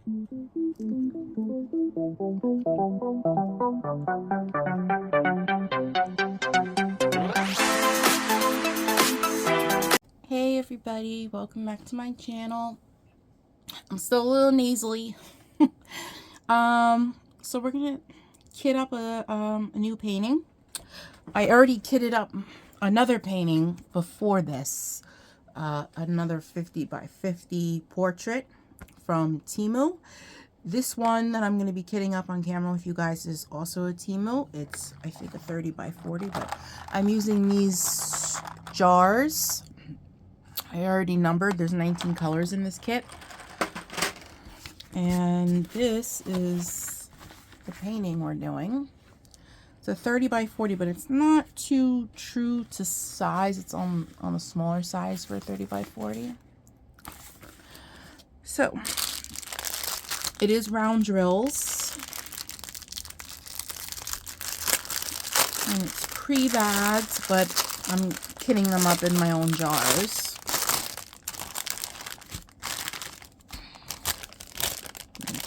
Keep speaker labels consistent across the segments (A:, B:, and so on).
A: Hey everybody, welcome back to my channel. I'm still a little nasally. So we're gonna kit up a new painting. I already kitted up another painting before this, another 50 by 50 portrait from Temu. This one that I'm going to be kitting up on camera with you guys is also a Temu. It's, I think, a 30 by 40, but I'm using these jars. I already numbered. There's 19 colors in this kit. And this is the painting we're doing. It's a 30 by 40, but it's not too true to size. It's on a smaller size for a 30 by 40. So, it is round drills. And it's pre-bagged, but I'm kitting them up in my own jars.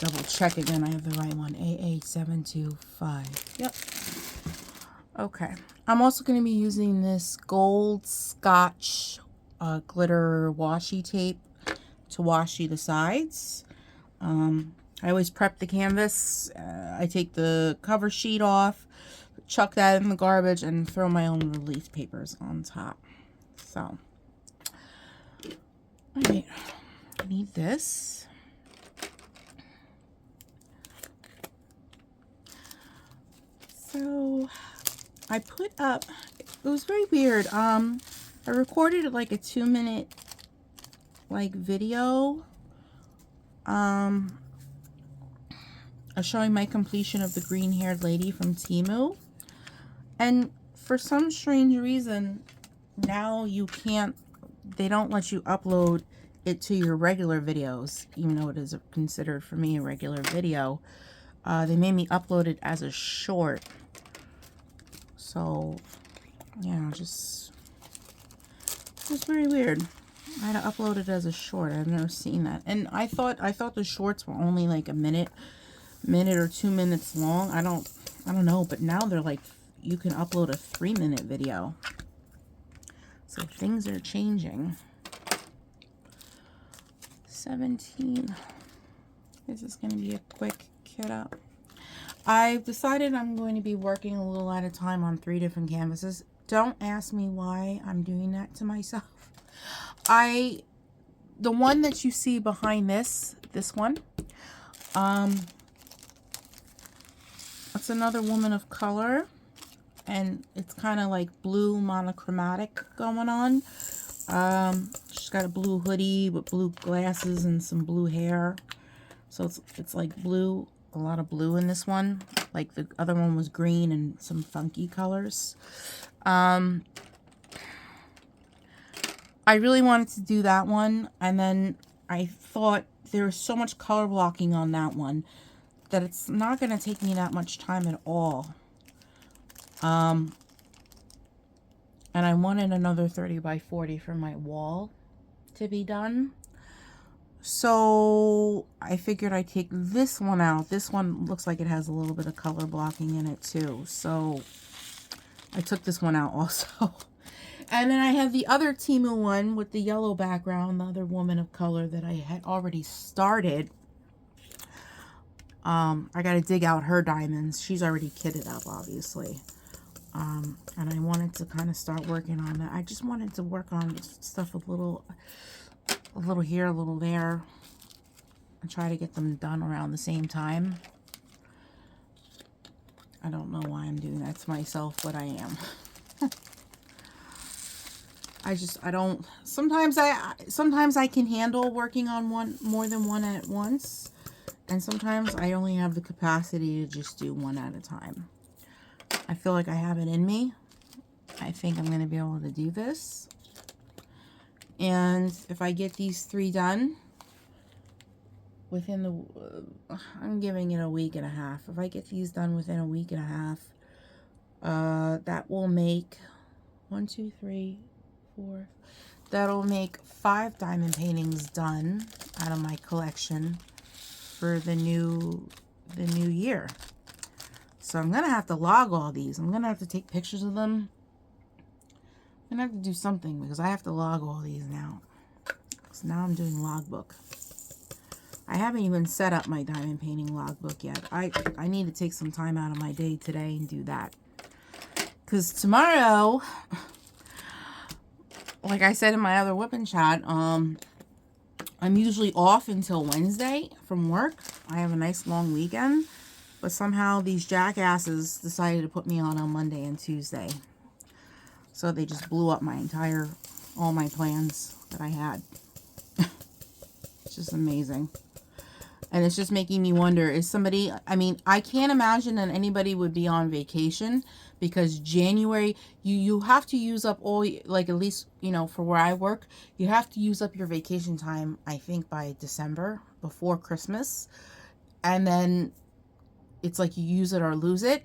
A: Double check again, I have the right one. AA725. Yep. Okay. I'm also going to be using this gold Scotch glitter washi tape to washi the sides. I always prep the canvas. I take the cover sheet off, chuck that in the garbage, and throw my own relief papers on top. So, alright. I need this. So I put up, it was very weird. I recorded like a 2-minute video showing my completion of the green haired lady from Temu, and for some strange reason now you can't, they don't let you upload it to your regular videos, even though it is considered for me a regular video. They made me upload it as a short. So, yeah, it was very weird. I had to upload it as a short. I've never seen that. And I thought the shorts were only like a minute or 2 minutes long. I don't know, but now they're like, you can upload a 3-minute video. So things are changing. 17. This is going to be a quick kit up. I've decided I'm going to be working a little at a time on 3 different canvases. Don't ask me why I'm doing that to myself. The one that you see behind this one, it's another woman of color, and it's kind of like blue monochromatic going on. She's got a blue hoodie with blue glasses and some blue hair. So it's like blue. A lot of blue in this one. Like the other one was green and some funky colors. I really wanted to do that one, and then I thought there's so much color blocking on that one that it's not going to take me that much time at all. And I wanted another 30 by 40 for my wall to be done. So I figured I'd take this one out. This one looks like it has a little bit of color blocking in it too. So I took this one out also. And then I have the other Temu one with the yellow background, the other woman of color that I had already started. I got to dig out her diamonds. She's already kitted up, obviously. And I wanted to kind of start working on that. I just wanted to work on stuff a little here, a little there, and try to get them done around the same time. I don't know why I'm doing that to myself, but I am. I don't, sometimes I can handle working on more than one at once, and sometimes I only have the capacity to just do one at a time. I feel like I have it in me. I think I'm going to be able to do this. And if I get these 3 done within I'm giving it a week and a half. If I get these done within a week and a half, that will make 1, 2, 3, 4. That'll make 5 diamond paintings done out of my collection. for the new year. So I'm gonna have to log all these. I'm gonna have to take pictures of them. I'm gonna have to do something because I have to log all these now. So now I'm doing logbook. I haven't even set up my diamond painting logbook yet. I need to take some time out of my day today and do that. Because tomorrow, like I said in my other whipping chat, I'm usually off until Wednesday from work. I have a nice long weekend. But somehow these jackasses decided to put me on Monday and Tuesday. So they just blew up all my plans that I had. It's just amazing. And it's just making me wonder, is somebody, I mean, I can't imagine that anybody would be on vacation because January, you have to use up all, like at least, you know, for where I work, you have to use up your vacation time, I think by December, before Christmas. And then it's like you use it or lose it.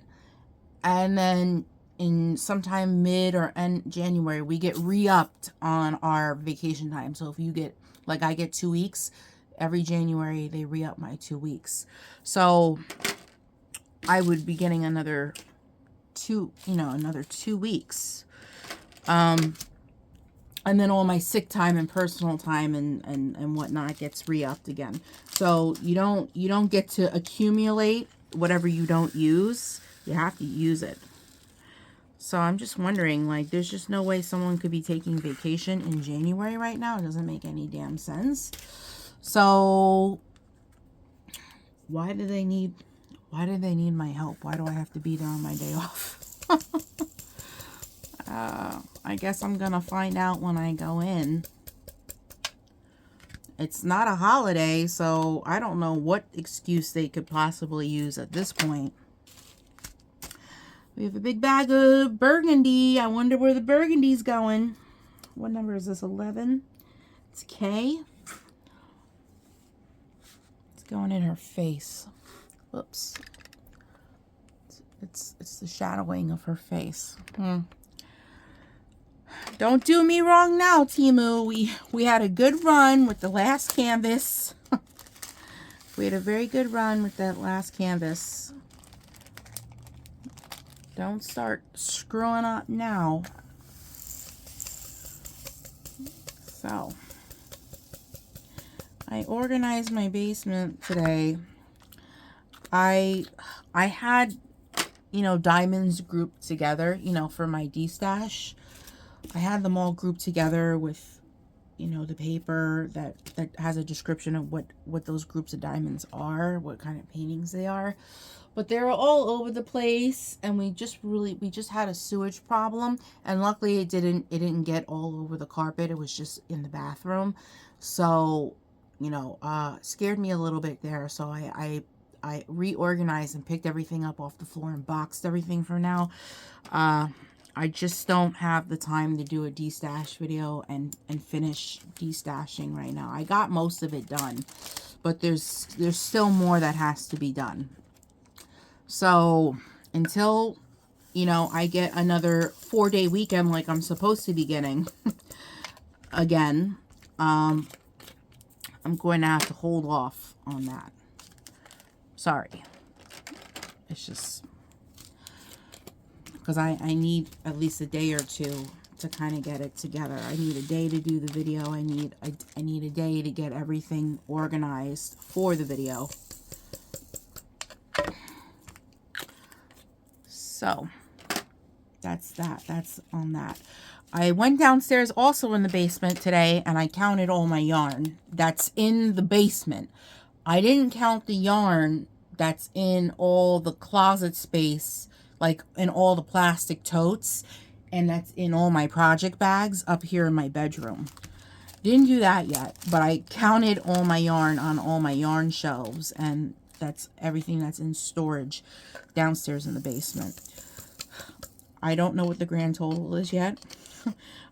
A: And then in sometime mid or end January, we get re-upped on our vacation time. So if you get, like I get 2 weeks, every January they re-up my 2 weeks. So I would be getting another 2 weeks. And then all my sick time and personal time and whatnot gets re-upped again. So you don't get to accumulate whatever you don't use. You have to use it. So I'm just wondering, like, there's just no way someone could be taking vacation in January right now. It doesn't make any damn sense. So why do they need my help? Why do I have to be there on my day off? I guess I'm gonna find out when I go in. It's not a holiday, so I don't know what excuse they could possibly use at this point. We have a big bag of burgundy. I wonder where the burgundy's going. What number is this? 11? It's K. It's going in her face. Whoops. It's the shadowing of her face. Don't do me wrong now, Temu. We had a good run with the last canvas. We had a very good run with that last canvas. Don't start screwing up now. So, I organized my basement today. I had, you know, diamonds grouped together, you know, for my D-stash. I had them all grouped together with, you know, the paper that has a description of what those groups of diamonds are, what kind of paintings they are. But they were all over the place, and we just had a sewage problem, and luckily it didn't get all over the carpet. It was just in the bathroom. So, you know, scared me a little bit there. So I reorganized and picked everything up off the floor and boxed everything for now. I just don't have the time to do a de-stash video and finish de-stashing right now. I got most of it done, but there's still more that has to be done. So until, you know, I get another 4-day weekend like I'm supposed to be getting again, I'm going to have to hold off on that. Sorry. It's just because I need at least a day or two to kind of get it together. I need a day to do the video. I need a day to get everything organized for the video. So that's that. That's on that. I went downstairs also in the basement today and I counted all my yarn that's in the basement. I didn't count the yarn that's in all the closet space, like in all the plastic totes, and that's in all my project bags up here in my bedroom. Didn't do that yet, but I counted all my yarn on all my yarn shelves, and that's everything that's in storage downstairs in the basement. I don't know what the grand total is yet.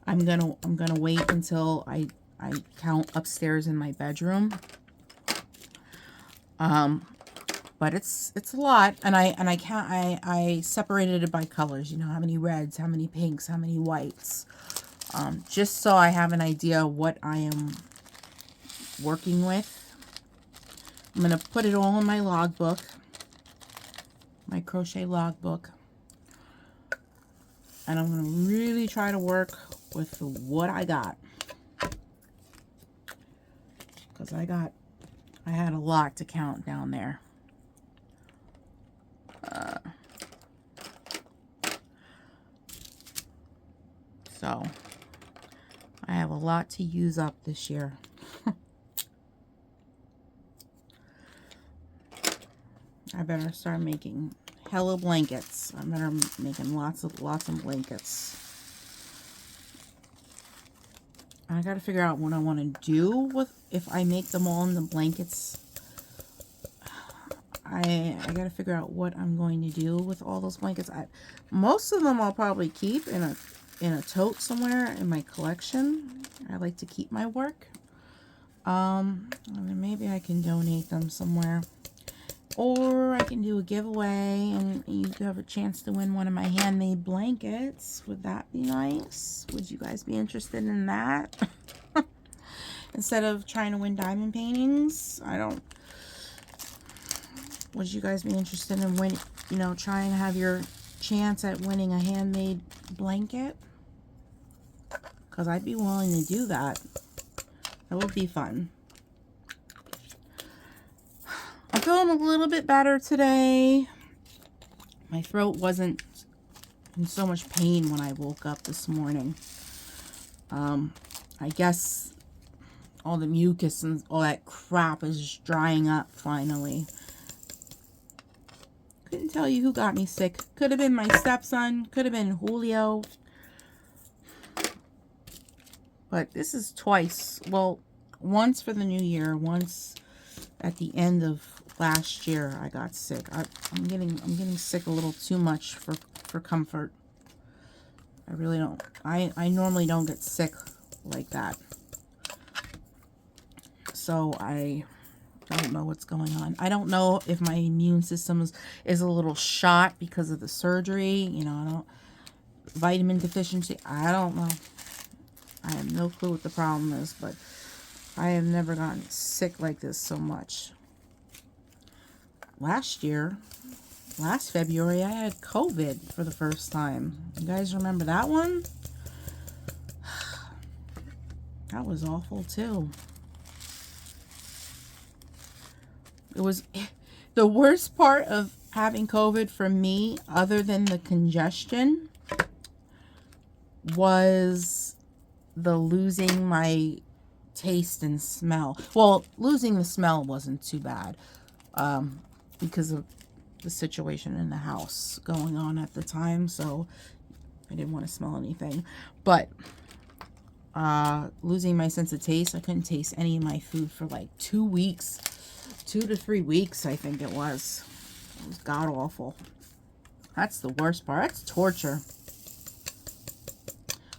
A: I'm gonna wait until I count upstairs in my bedroom. But it's a lot, and I separated it by colors. You know, how many reds, how many pinks, how many whites, just so I have an idea what I am working with. I'm going to put it all in my logbook, my crochet logbook. And I'm going to really try to work with what I got. Because I had a lot to count down there. So I have a lot to use up this year. I better start making hella blankets. I better making lots of blankets. I got to figure out what I want to do with, if I make them all in the blankets. I got to figure out what I'm going to do with all those blankets. Most of them I'll probably keep in a tote somewhere in my collection. I like to keep my work. And then maybe I can donate them somewhere. Or I can do a giveaway and you have a chance to win one of my handmade blankets. Would that be nice? Would you guys be interested in that? Instead of trying to win diamond paintings, would you guys be interested in trying to have your chance at winning a handmade blanket? Because I'd be willing to do that. That would be fun. I'm feeling a little bit better today. My throat wasn't in so much pain when I woke up this morning. I guess all the mucus and all that crap is drying up finally. Couldn't tell you who got me sick. Could have been my stepson. Could have been Julio. But this is twice. Well, once for the new year. Once at the end of last year I got sick. I'm getting sick a little too much for comfort. I really don't. I normally don't get sick like that. So I don't know what's going on. I don't know if my immune system is a little shot because of the surgery. Vitamin deficiency. I don't know. I have no clue what the problem is, but I have never gotten sick like this so much. Last February, I had COVID for the first time. You guys remember that one? That was awful too. It was the worst part of having COVID for me, other than the congestion, was the losing my taste and smell. Well, losing the smell wasn't too bad because of the situation in the house going on at the time, so I didn't want to smell anything. But losing my sense of taste, I couldn't taste any of my food for like 2 weeks. 2 to 3 weeks, I think it was. It was god awful. That's the worst part. That's torture.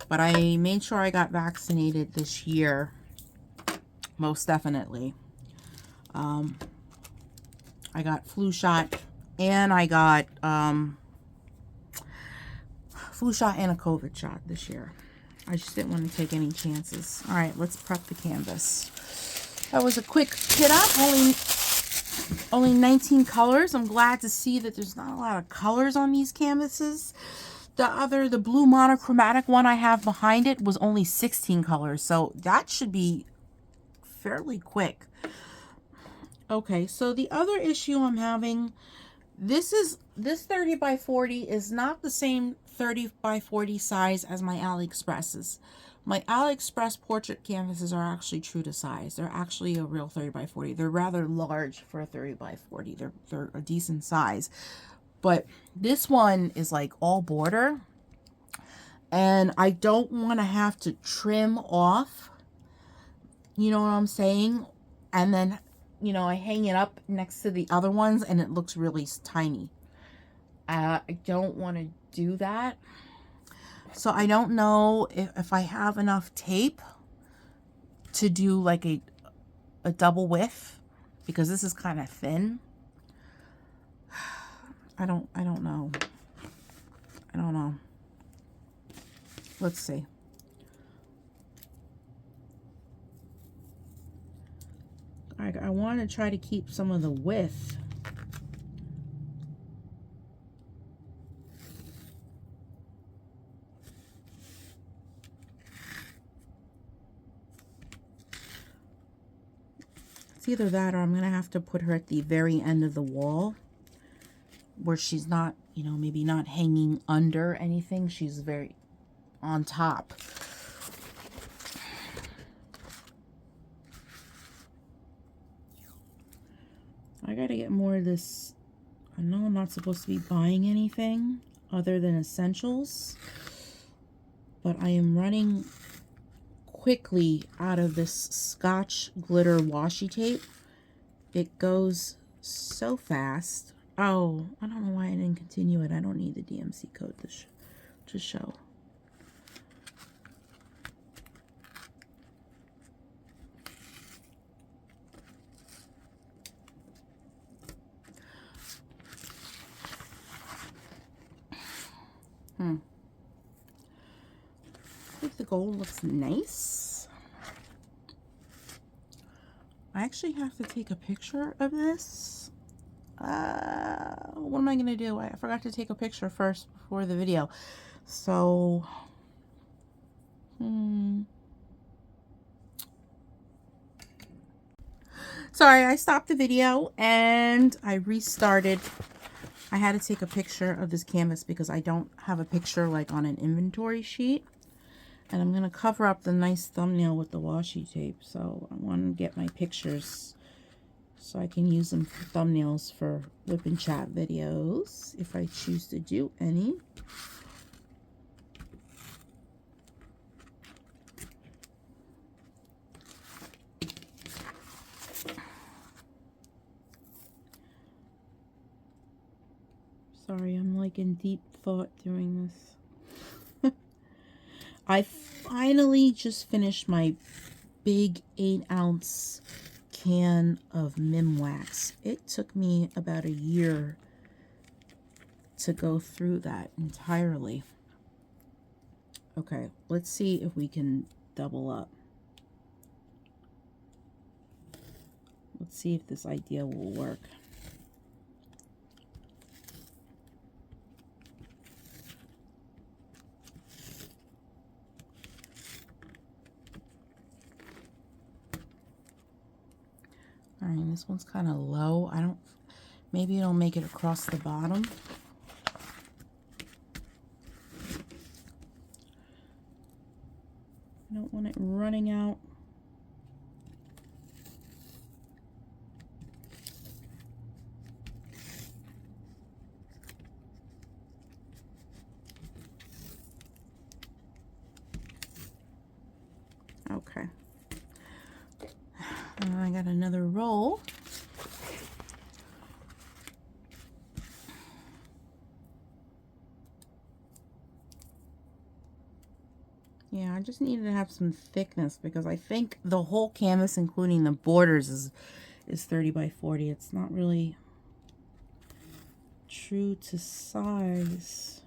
A: But I made sure I got vaccinated this year. Most definitely. I got flu shot and I got flu shot and a COVID shot this year. I just didn't want to take any chances. All right, let's prep the canvas. That was a quick kit up. Only 19 colors. I'm glad to see that there's not a lot of colors on these canvases. The blue monochromatic one I have behind it was only 16 colors. So that should be fairly quick. Okay, so the other issue I'm having, this 30 by 40 is not the same 30 by 40 size as my AliExpress's. My AliExpress portrait canvases are actually true to size. They're actually a real 30 by 40. They're rather large for a 30 by 40. They're a decent size. But this one is like all border. And I don't want to have to trim off. You know what I'm saying? And then, I hang it up next to the other ones and it looks really tiny. I don't want to do that. So I don't know if I have enough tape to do like a double width, because this is kind of thin. I don't know. I don't know. Let's see. I want to try to keep some of the width. It's either that or I'm going to have to put her at the very end of the wall where she's not, you know, maybe not hanging under anything. She's very on top. I got to get more of this. I know I'm not supposed to be buying anything other than essentials, but I am running quickly out of this Scotch glitter washi tape. It goes so fast. Oh, I don't know why I didn't continue it. I don't need the DMC code to show. I think the gold looks nice. I actually have to take a picture of this. What am I going to do? I forgot to take a picture first before the video. So, sorry, I stopped the video and I restarted. I had to take a picture of this canvas because I don't have a picture like on an inventory sheet. And I'm going to cover up the nice thumbnail with the washi tape. So I want to get my pictures so I can use them for thumbnails for WIP and chat videos if I choose to do any. Sorry, I'm like in deep thought doing this. I finally just finished my big 8-ounce can of Mim wax. It took me about a year to go through that entirely. Okay, let's see if we can double up. Let's see if this idea will work. All right, this one's kind of low. Maybe it'll make it across the bottom. I don't want it running out. Okay. I got another roll. Yeah, I just needed to have some thickness because I think the whole canvas, including the borders, is 30 by 40. It's not really true to size.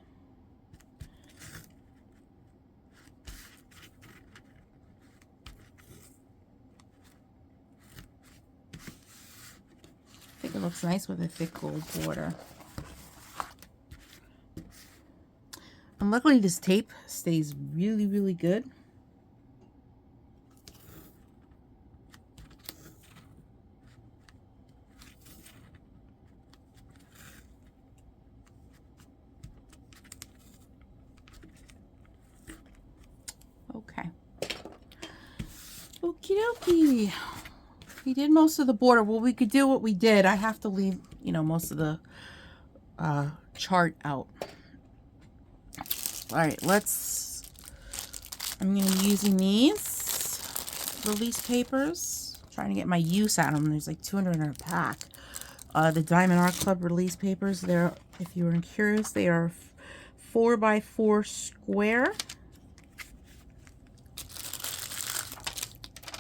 A: I think it looks nice with a thick gold border. And luckily this tape stays really, really good. Okay. Okie dokie. We did most of the border. Well, we could do what we did. I have to leave, you know, most of the chart out. All right, I'm going to be using these release papers. Trying to get my use out of them. There's like 200 in a pack. The Diamond Art Club release papers. They're, if you were curious, they are 4 by 4 square.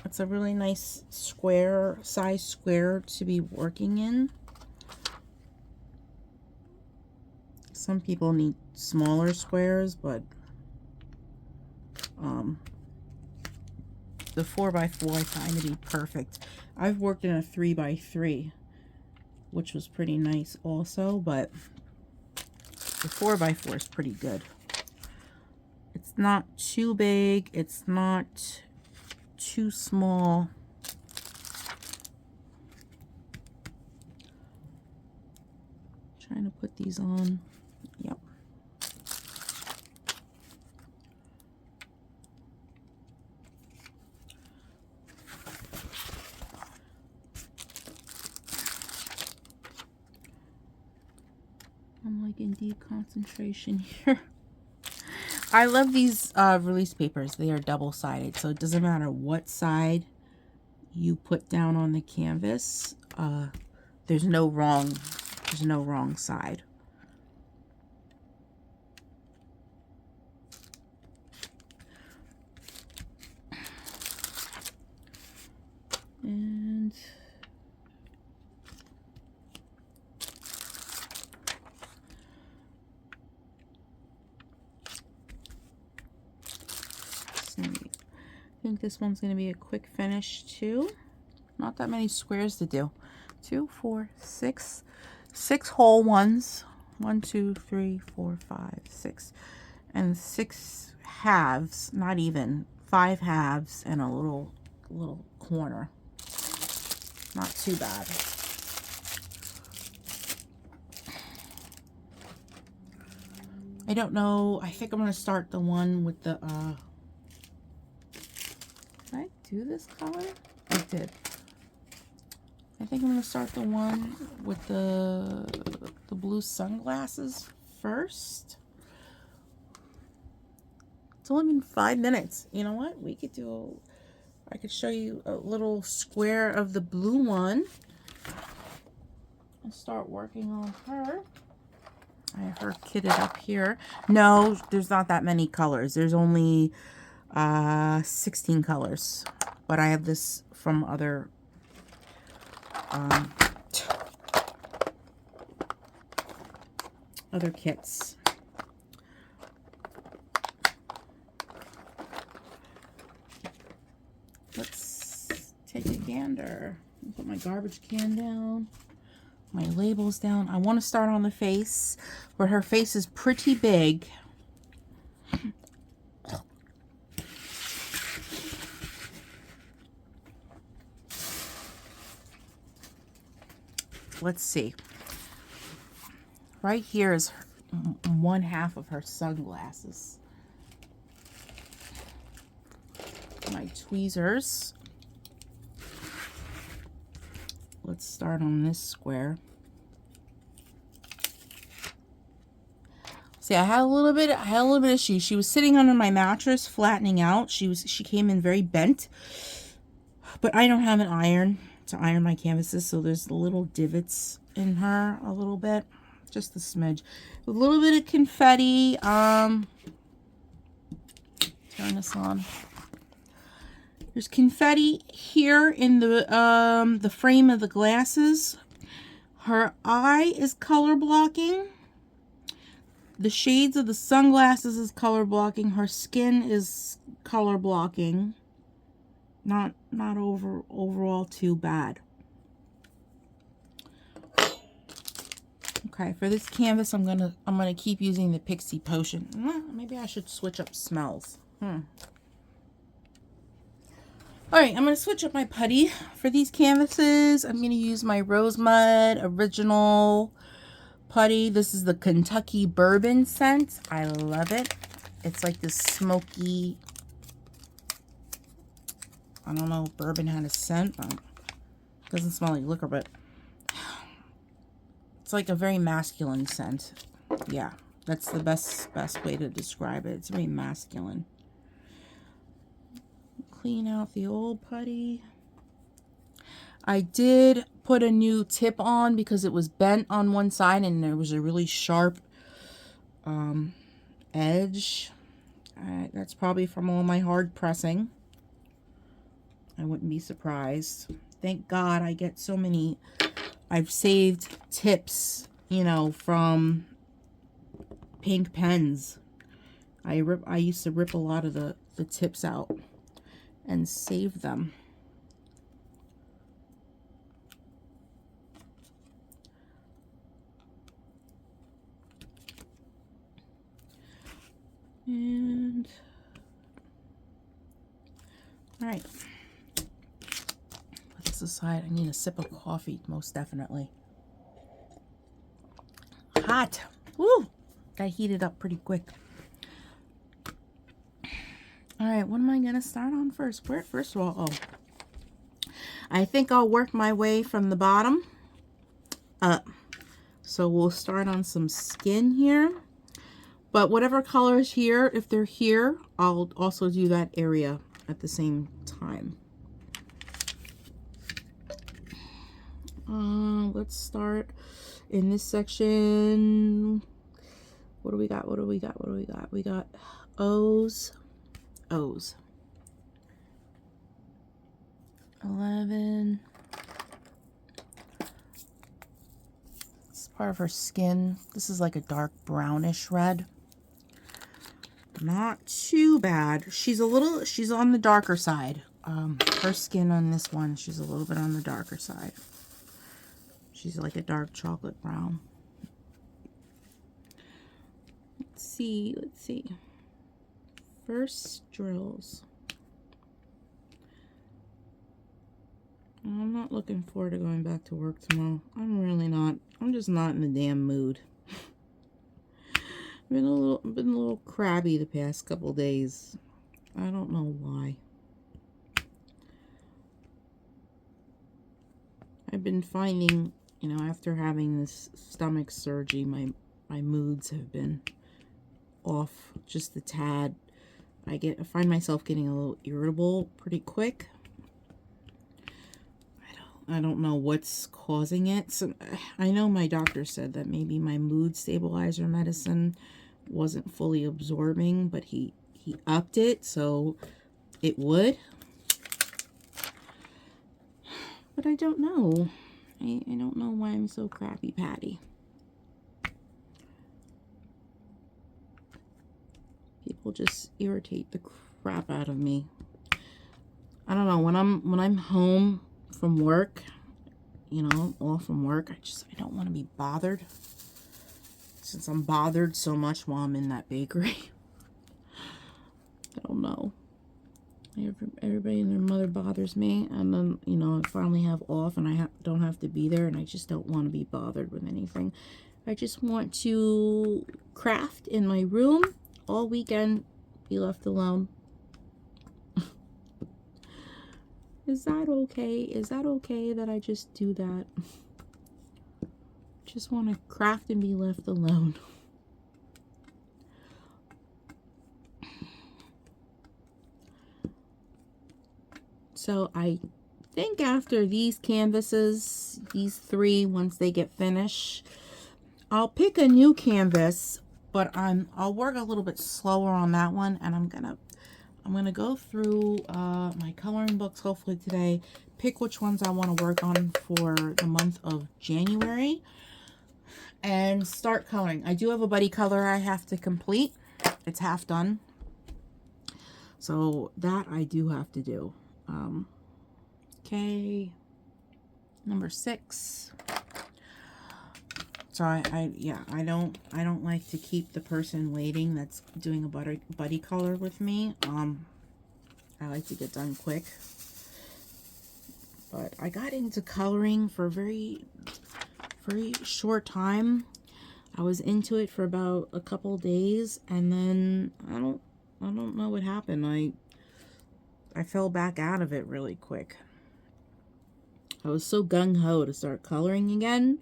A: It's a really nice size square to be working in. Some people need smaller squares, but the 4x4 I find to be perfect. I've worked in a 3x3, which was pretty nice also, but the 4x4 is pretty good. It's not too big, it's not too small. Trying to put these on. Yep. I'm like in deep concentration here. I love these release papers. They are double-sided, so it doesn't matter what side you put down on the canvas. There's no wrong side. And I think this one's going to be a quick finish too. Not that many squares to do. 2, 4, 6. 6 whole ones. 1, 2, 3, 4, 5, 6. And 6 halves, not even. 5 halves and a little corner. Not too bad. I don't know. I think I'm going to start the one with the did I do this color? I did. I think I'm going to start the one with the blue sunglasses first. It's only been 5 minutes. You know what? We could do, I could show you a little square of the blue one and start working on her. I have her kitted up here. No, there's not that many colors. There's only 16 colors. But I have this from other kits. Let's take a gander. Put my garbage can down, my labels down. I want to start on the face, but her face is pretty big. Let's see. Right here is one half of her sunglasses. My tweezers. Let's start on this square. See, I had a little bit of issue. She was sitting under my mattress, flattening out. She came in very bent. But I don't have an iron to iron my canvases, so there's little divots in her a little bit. Just a smidge. A little bit of confetti. Turn this on. There's confetti here in the frame of the glasses. Her eye is color blocking. The shades of the sunglasses is color blocking. Her skin is color blocking. Not overall too bad. Okay, for this canvas I'm gonna keep using the Pixie Potion. Maybe I should switch up smells. Alright, I'm going to switch up my putty. For these canvases, I'm going to use my Rosemud Original putty. This is the Kentucky Bourbon scent. I love it. It's like this smoky, I don't know if bourbon had a scent. It doesn't smell like liquor, but it's like a very masculine scent. Yeah, that's the best way to describe it. It's very masculine. Clean out the old putty. I did put a new tip on because it was bent on one side and there was a really sharp edge. That's probably from all my hard pressing. I wouldn't be surprised. Thank God I get so many. I've saved tips, you know, from pink pens. I used to rip a lot of the tips out. and save them. And all right, put this aside. I need a sip of coffee, most definitely. Hot. Woo! Got heated up pretty quick. All right, what am I gonna start on first? First of all, oh, I think I'll work my way from the bottom up. So we'll start on some skin here. But whatever colors here, if they're here, I'll also do that area at the same time. Let's start in this section. What do we got? What do we got? What do we got? We got O's. 11. It's part of her skin. This is like a dark brownish red. Not too bad. She's on the darker side. Her skin on this one, she's a little bit on the darker side. She's like a dark chocolate brown. Let's see. First drills. I'm not looking forward to going back to work tomorrow. I'm really not. I'm just not in the damn mood. Been a little crabby the past couple days. I don't know why. I've been finding, you know, after having this stomach surgery, my moods have been off just a tad. I find myself getting a little irritable pretty quick. I don't know what's causing it. So I know my doctor said that maybe my mood stabilizer medicine wasn't fully absorbing, but he upped it so it would. But I don't know. I don't know why I'm so crappy patty. People just irritate the crap out of me. I don't know, when I'm home from work, you know, off from work, I don't want to be bothered. Since I'm bothered so much while I'm in that bakery. I don't know. Everybody and their mother bothers me, and then, you know, I finally have off and I don't have to be there, and I just don't want to be bothered with anything. I just want to craft in my room all weekend, be left alone. Is that okay? Is that okay that I just do that? Just want to craft and be left alone. So I think after these canvases, these 3, once they get finished, I'll pick a new canvas, but I'll work a little bit slower on that one, and I'm gonna go through my coloring books hopefully today, pick which ones I want to work on for the month of January, and start coloring. I do have a buddy color I have to complete. It's half done, so that I do have to do. Okay, number 6. So I don't like to keep the person waiting that's doing a buddy color with me. I like to get done quick. But I got into coloring for a very short time. I was into it for about a couple days, and then I don't know what happened. I fell back out of it really quick. I was so gung-ho to start coloring again.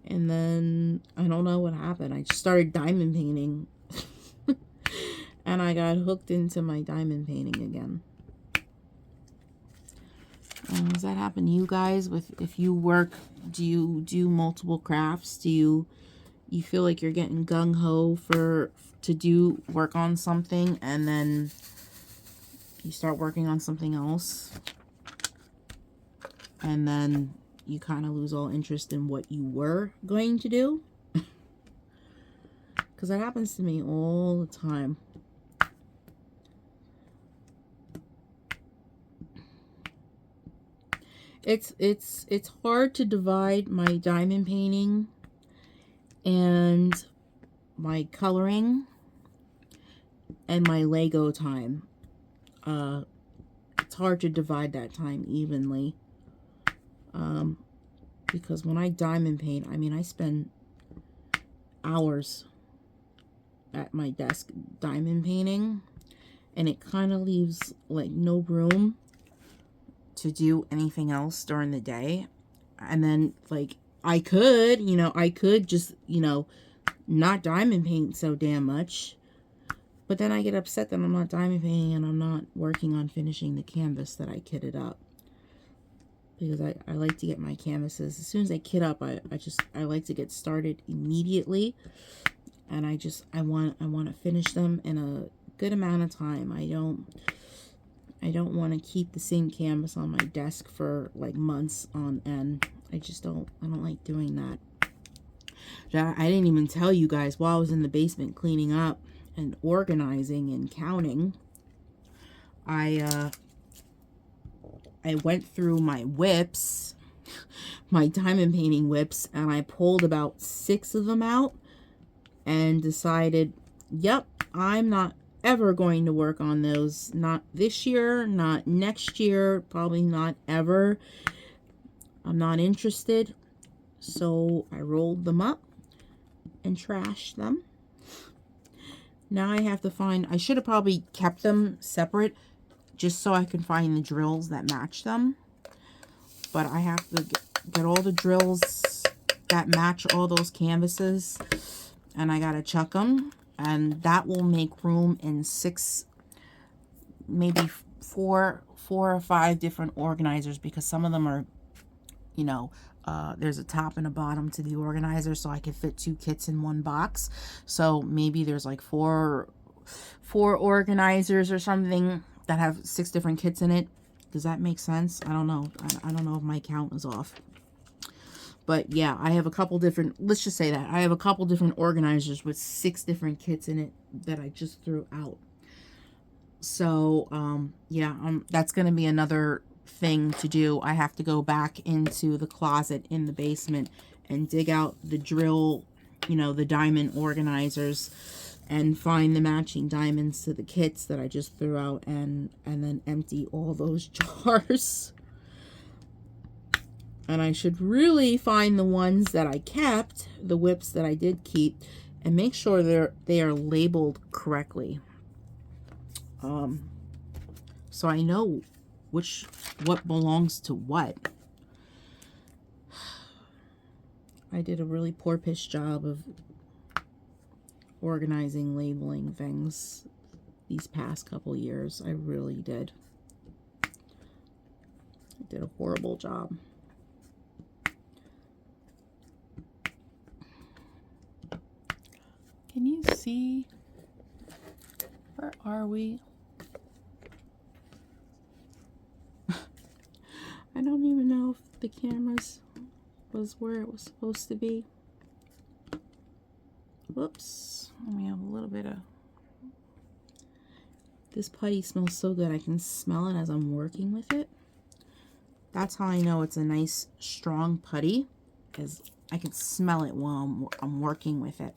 A: And then, I don't know what happened. I just started diamond painting. And I got hooked into my diamond painting again. Does that happen to you guys? If you work, do you do multiple crafts? Do you feel like you're getting gung-ho to work on something, and then you start working on something else, and then you kind of lose all interest in what you were going to do? Because that happens to me all the time. It's hard to divide my diamond painting and my coloring and my Lego time. It's hard to divide that time evenly. Because when I diamond paint, I mean, I spend hours at my desk diamond painting, and it kind of leaves like no room to do anything else during the day. And then like I could just, not diamond paint so damn much, but then I get upset that I'm not diamond painting and I'm not working on finishing the canvas that I kitted up. Because I like to get my canvases as soon as I kit up. I like to get started immediately, and I want to finish them in a good amount of time. I don't want to keep the same canvas on my desk for like months on end. I don't like doing that. I didn't even tell you guys, while I was in the basement cleaning up and organizing and counting, I went through my WIPs, my diamond painting WIPs, and I pulled about 6 of them out and decided, yep, I'm not ever going to work on those. Not this year, not next year, probably not ever. I'm not interested. So I rolled them up and trashed them. Now I have to find, I should have probably kept them separate just so I can find the drills that match them. But I have to get all the drills that match all those canvases, and I gotta chuck them, and that will make room in 6, maybe 4 or 5 different organizers, because some of them are, there's a top and a bottom to the organizer, so I can fit 2 kits in one box. So maybe there's like 4 organizers or something that have 6 different kits in it. Does that make sense? I don't know. I don't know if my count is off. But yeah, I have a couple different, let's just say that. I have a couple different organizers with 6 different kits in it that I just threw out. So, yeah, that's going to be another thing to do. I have to go back into the closet in the basement and dig out the drill, the diamond organizers, and find the matching diamonds to the kits that I just threw out, and then empty all those jars. And I should really find the ones that I kept, the WIPs that I did keep, and make sure they are labeled correctly. So I know what belongs to what. I did a really poor piss job of organizing, labeling things these past couple years. I really did. I did a horrible job. Can you see? Where are we? I don't even know if the cameras was where it was supposed to be. Whoops. Let me have a little bit of... This putty smells so good. I can smell it as I'm working with it. That's how I know it's a nice, strong putty, because I can smell it while I'm working with it.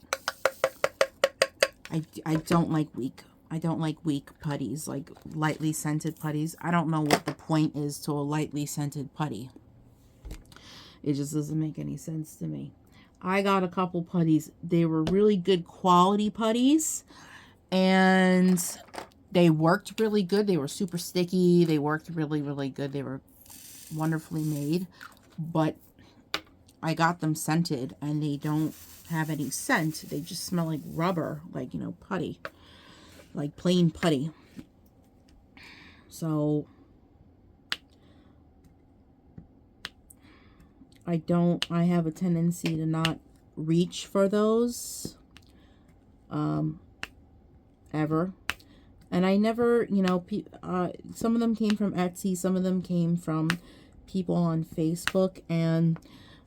A: I don't like weak. I don't like weak putties, like lightly scented putties. I don't know what the point is to a lightly scented putty. It just doesn't make any sense to me. I got a couple putties. They were really good quality putties, and they worked really good. They were super sticky. They worked really, really good. They were wonderfully made, but I got them scented, and they don't have any scent. They just smell like rubber, like, putty, like plain putty. So I have a tendency to not reach for those ever. And I never, some of them came from Etsy, some of them came from people on Facebook, and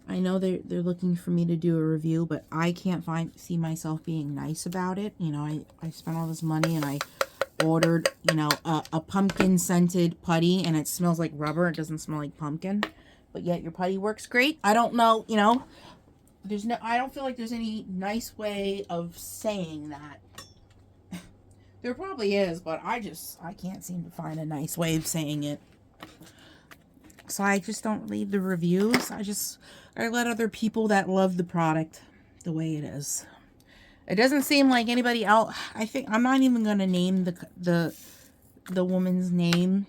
A: I know they're looking for me to do a review, but I can't see myself being nice about it. I spent all this money, and I ordered, a pumpkin scented putty, and it smells like rubber. It doesn't smell like pumpkin. but yet your putty works great. I don't know, you know, I don't feel like there's any nice way of saying that. There probably is, but I can't seem to find a nice way of saying it. So I just don't read the reviews. I let other people that love the product the way it is. It doesn't seem like anybody else. I think I'm not even going to name the woman's name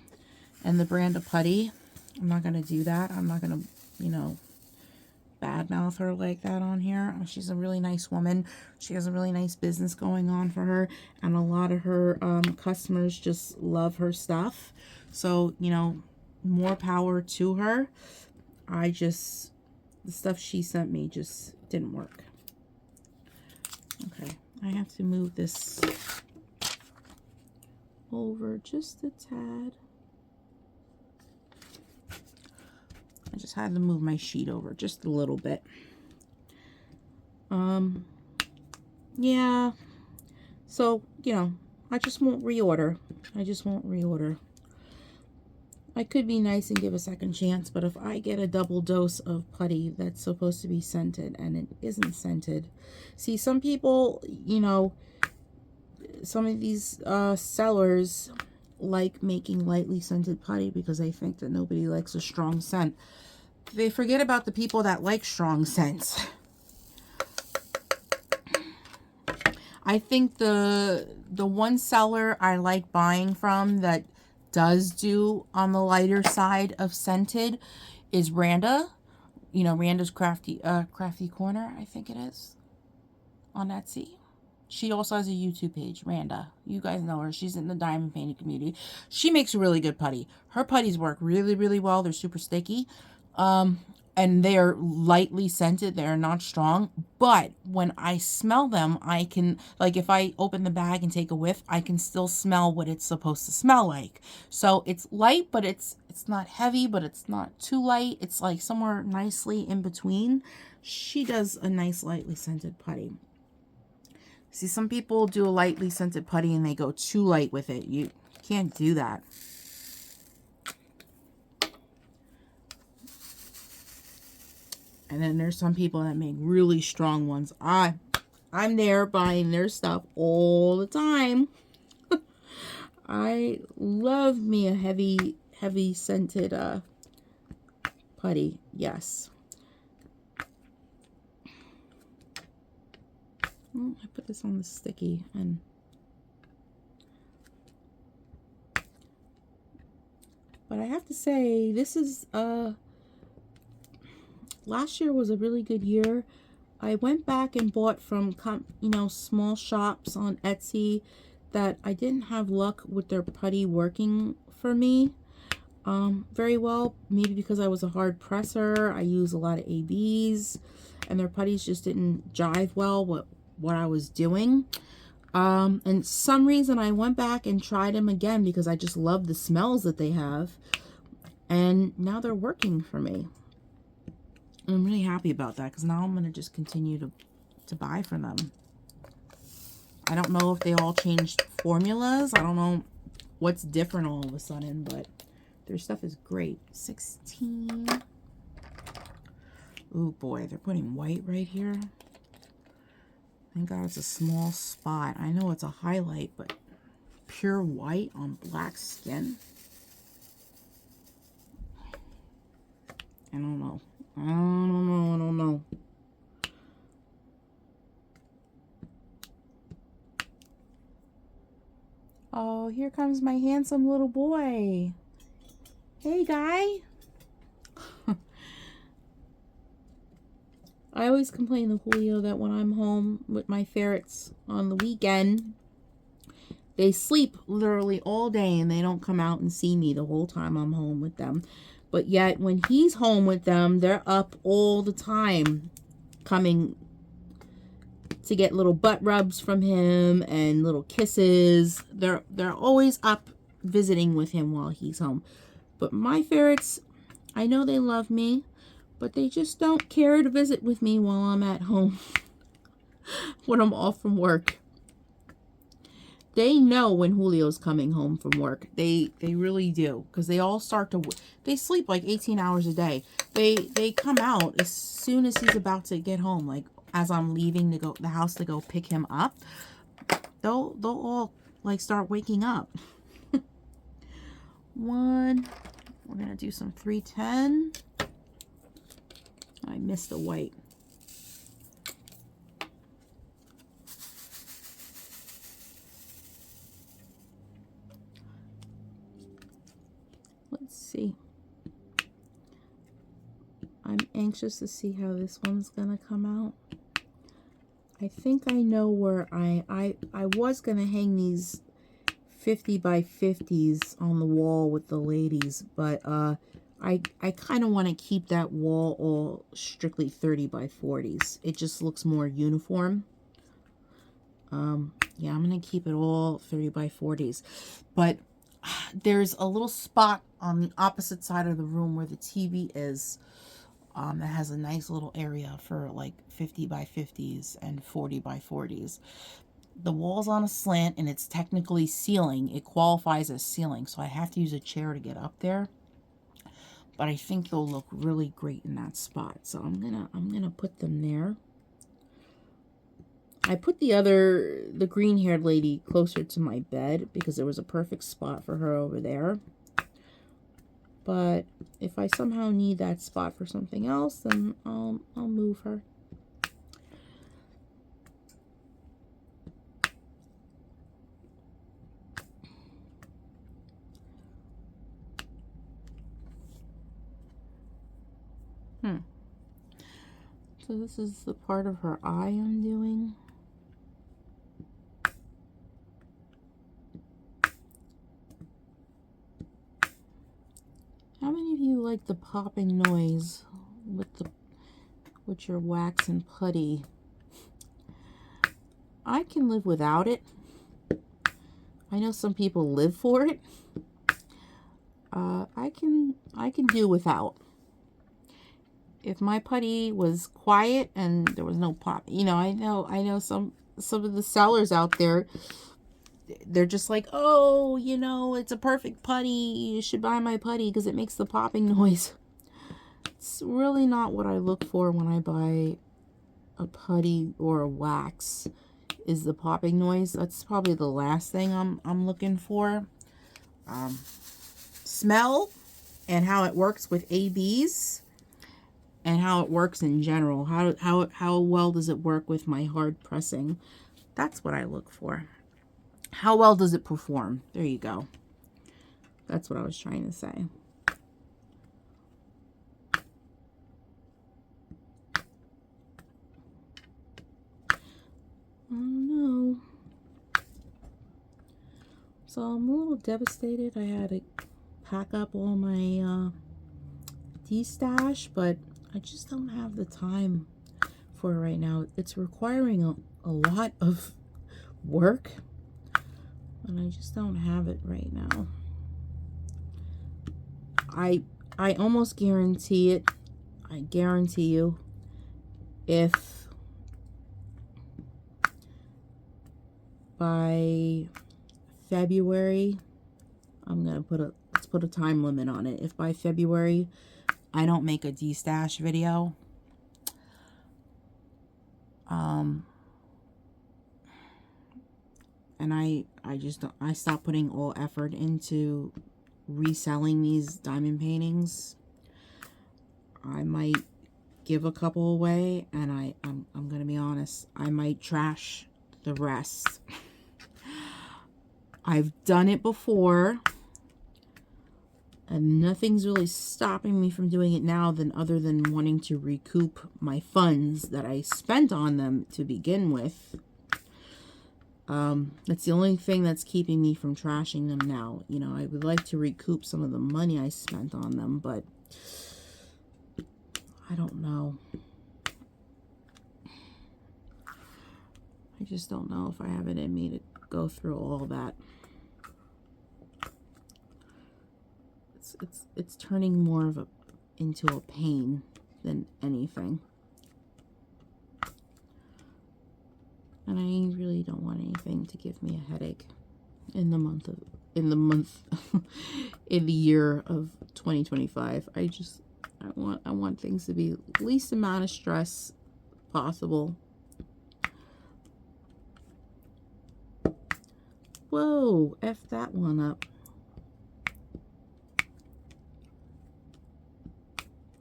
A: and the brand of putty. I'm not going to do that. I'm not going to, you know, badmouth her like that on here. She's a really nice woman. She has a really nice business going on for her, and a lot of her customers just love her stuff. So, you know, more power to her. The stuff she sent me just didn't work. Okay, I have to move this over just a tad. I just had to move my sheet over just a little bit. Yeah. So, you know, I just won't reorder. I could be nice and give a second chance, but if I get a double dose of putty that's supposed to be scented and it isn't scented. See, some people, you know, some of these sellers like making lightly scented putty because they think that nobody likes a strong scent. They forget about the people that like strong scents. I think the one seller I like buying from that does do on the lighter side of scented is Randa. You know, Randa's Crafty Corner, I think it is, on Etsy. She also has a YouTube page, Randa. You guys know her. She's in the diamond painting community. She makes really good putty. Her putties work really, really well. They're super sticky. And they're lightly scented. They're not strong. But when I smell them, I can, like if I open the bag and take a whiff, I can still smell what it's supposed to smell like. So it's light, but it's not heavy, but it's not too light. It's like somewhere nicely in between. She does a nice lightly scented putty. See, some people do a lightly scented putty and they go too light with it. You can't do that. And then there's some people that make really strong ones. I'm there buying their stuff all the time. I love me a heavy scented putty. Yes. Oh, I put this on the sticky and but I have to say this is last year was a really good year. I went back and bought from, you know, small shops on Etsy that I didn't have luck with their putty working for me very well. Maybe because I was a hard presser. I use a lot of ABs and their putties just didn't jive well with what I was doing. And some reason I went back and tried them again because I just love the smells that they have. And now they're working for me. I'm really happy about that because now I'm going to just continue to buy from them. I don't know if they all changed formulas. I don't know what's different all of a sudden, but their stuff is great. 16. Oh boy, they're putting white right here. Thank God it's a small spot. I know it's a highlight, but pure white on black skin. I don't know. I don't know. Oh, here comes my handsome little boy. Hey, guy. I always complain to Julio that when I'm home with my ferrets on the weekend, they sleep literally all day and they don't come out and see me the whole time I'm home with them. But yet when he's home with them, they're up all the time coming to get little butt rubs from him and little kisses. They're always up visiting with him while he's home. But my ferrets, I know they love me, but they just don't care to visit with me while I'm at home when I'm off from work. they know when Julio's coming home from work. They really do, because they all start to, they sleep like 18 hours a day. They come out as soon as he's about to get home, like as I'm leaving to go the house to go pick him up. They'll all like start waking up. One, we're gonna do some 310. I missed the white. Let's see. I'm anxious to see how this one's gonna come out. I think I know where I was gonna hang these 50 by 50s on the wall with the ladies, but I kind of want to keep that wall all strictly 30 by 40s. It just looks more uniform. Yeah, I'm gonna keep it all 30 by 40s, but there's a little spot on the opposite side of the room where the TV is, that has a nice little area for like 50 by 50s and 40 by 40s. The wall's on a slant and it's technically ceiling. It qualifies as ceiling, so I have to use a chair to get up there. But I think they'll look really great in that spot, so I'm gonna put them there. I put the green-haired lady closer to my bed because there was a perfect spot for her over there. But if I somehow need that spot for something else, then I'll move her. So this is the part of her eye I'm doing. How many of you like the popping noise with your wax and putty? I can live without it. I know some people live for it. I can do without. If my putty was quiet and there was no pop, you know, I know some of the sellers out there, they're just like, oh, you know, it's a perfect putty, you should buy my putty because it makes the popping noise. It's really not what I look for when I buy a putty or a wax, is the popping noise. That's probably the last thing I'm looking for. Smell and how it works with ABs and how it works in general. How well does it work with my hard pressing? That's what I look for. How well does it perform? There you go. That's what I was trying to say. Oh no. So I'm a little devastated. I had to pack up all my de-stash, but I just don't have the time for it right now. It's requiring a lot of work, and I just don't have it right now. I almost guarantee it. I guarantee you, if by February, let's put a time limit on it. If by February I don't make a de-stash video, and I stop putting all effort into reselling these diamond paintings, I might give a couple away, and I'm gonna be honest, I might trash the rest. I've done it before, and nothing's really stopping me from doing it now other than wanting to recoup my funds that I spent on them to begin with. That's the only thing that's keeping me from trashing them now. You know, I would like to recoup some of the money I spent on them, but I don't know. I just don't know if I have it in me to go through all that. It's turning more of into a pain than anything. And I really don't want anything to give me a headache. in the month of, in the month, in the year of 2025. I want things to be least amount of stress possible. Whoa, F that one up.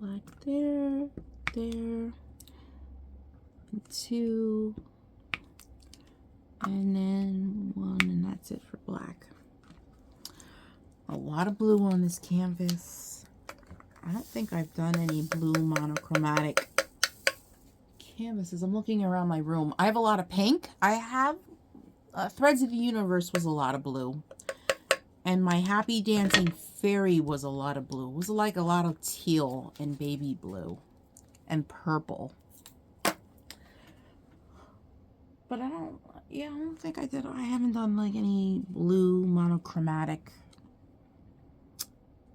A: Black there, there, and 2, and then 1, and that's it for black. A lot of blue on this canvas. I don't think I've done any blue monochromatic canvases. I'm looking around my room. I have a lot of pink. I have Threads of the Universe was a lot of blue. And my Happy Dancing Fairy was a lot of blue. It was like a lot of teal and baby blue and purple. But I don't think I did. I haven't done like any blue monochromatic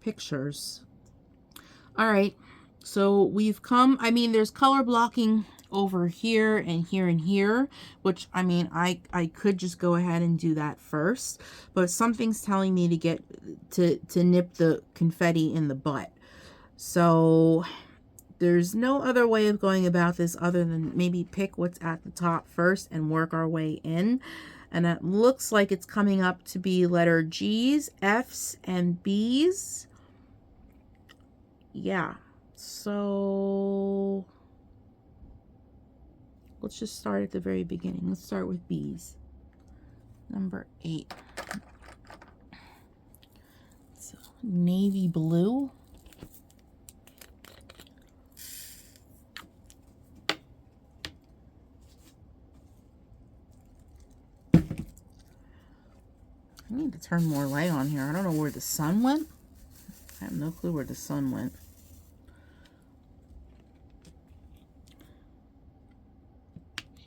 A: pictures. All right. So we've come, I mean, there's color blocking over here and here and here, which I mean, I could just go ahead and do that first, but something's telling me to get to nip the confetti in the butt. So there's no other way of going about this other than maybe pick what's at the top first and work our way in. And it looks like it's coming up to be letter G's, F's, and B's. Yeah. So let's just start at the very beginning. Let's start with B's. Number 8. It's navy blue. I need to turn more light on here. I don't know where the sun went. I have no clue where the sun went.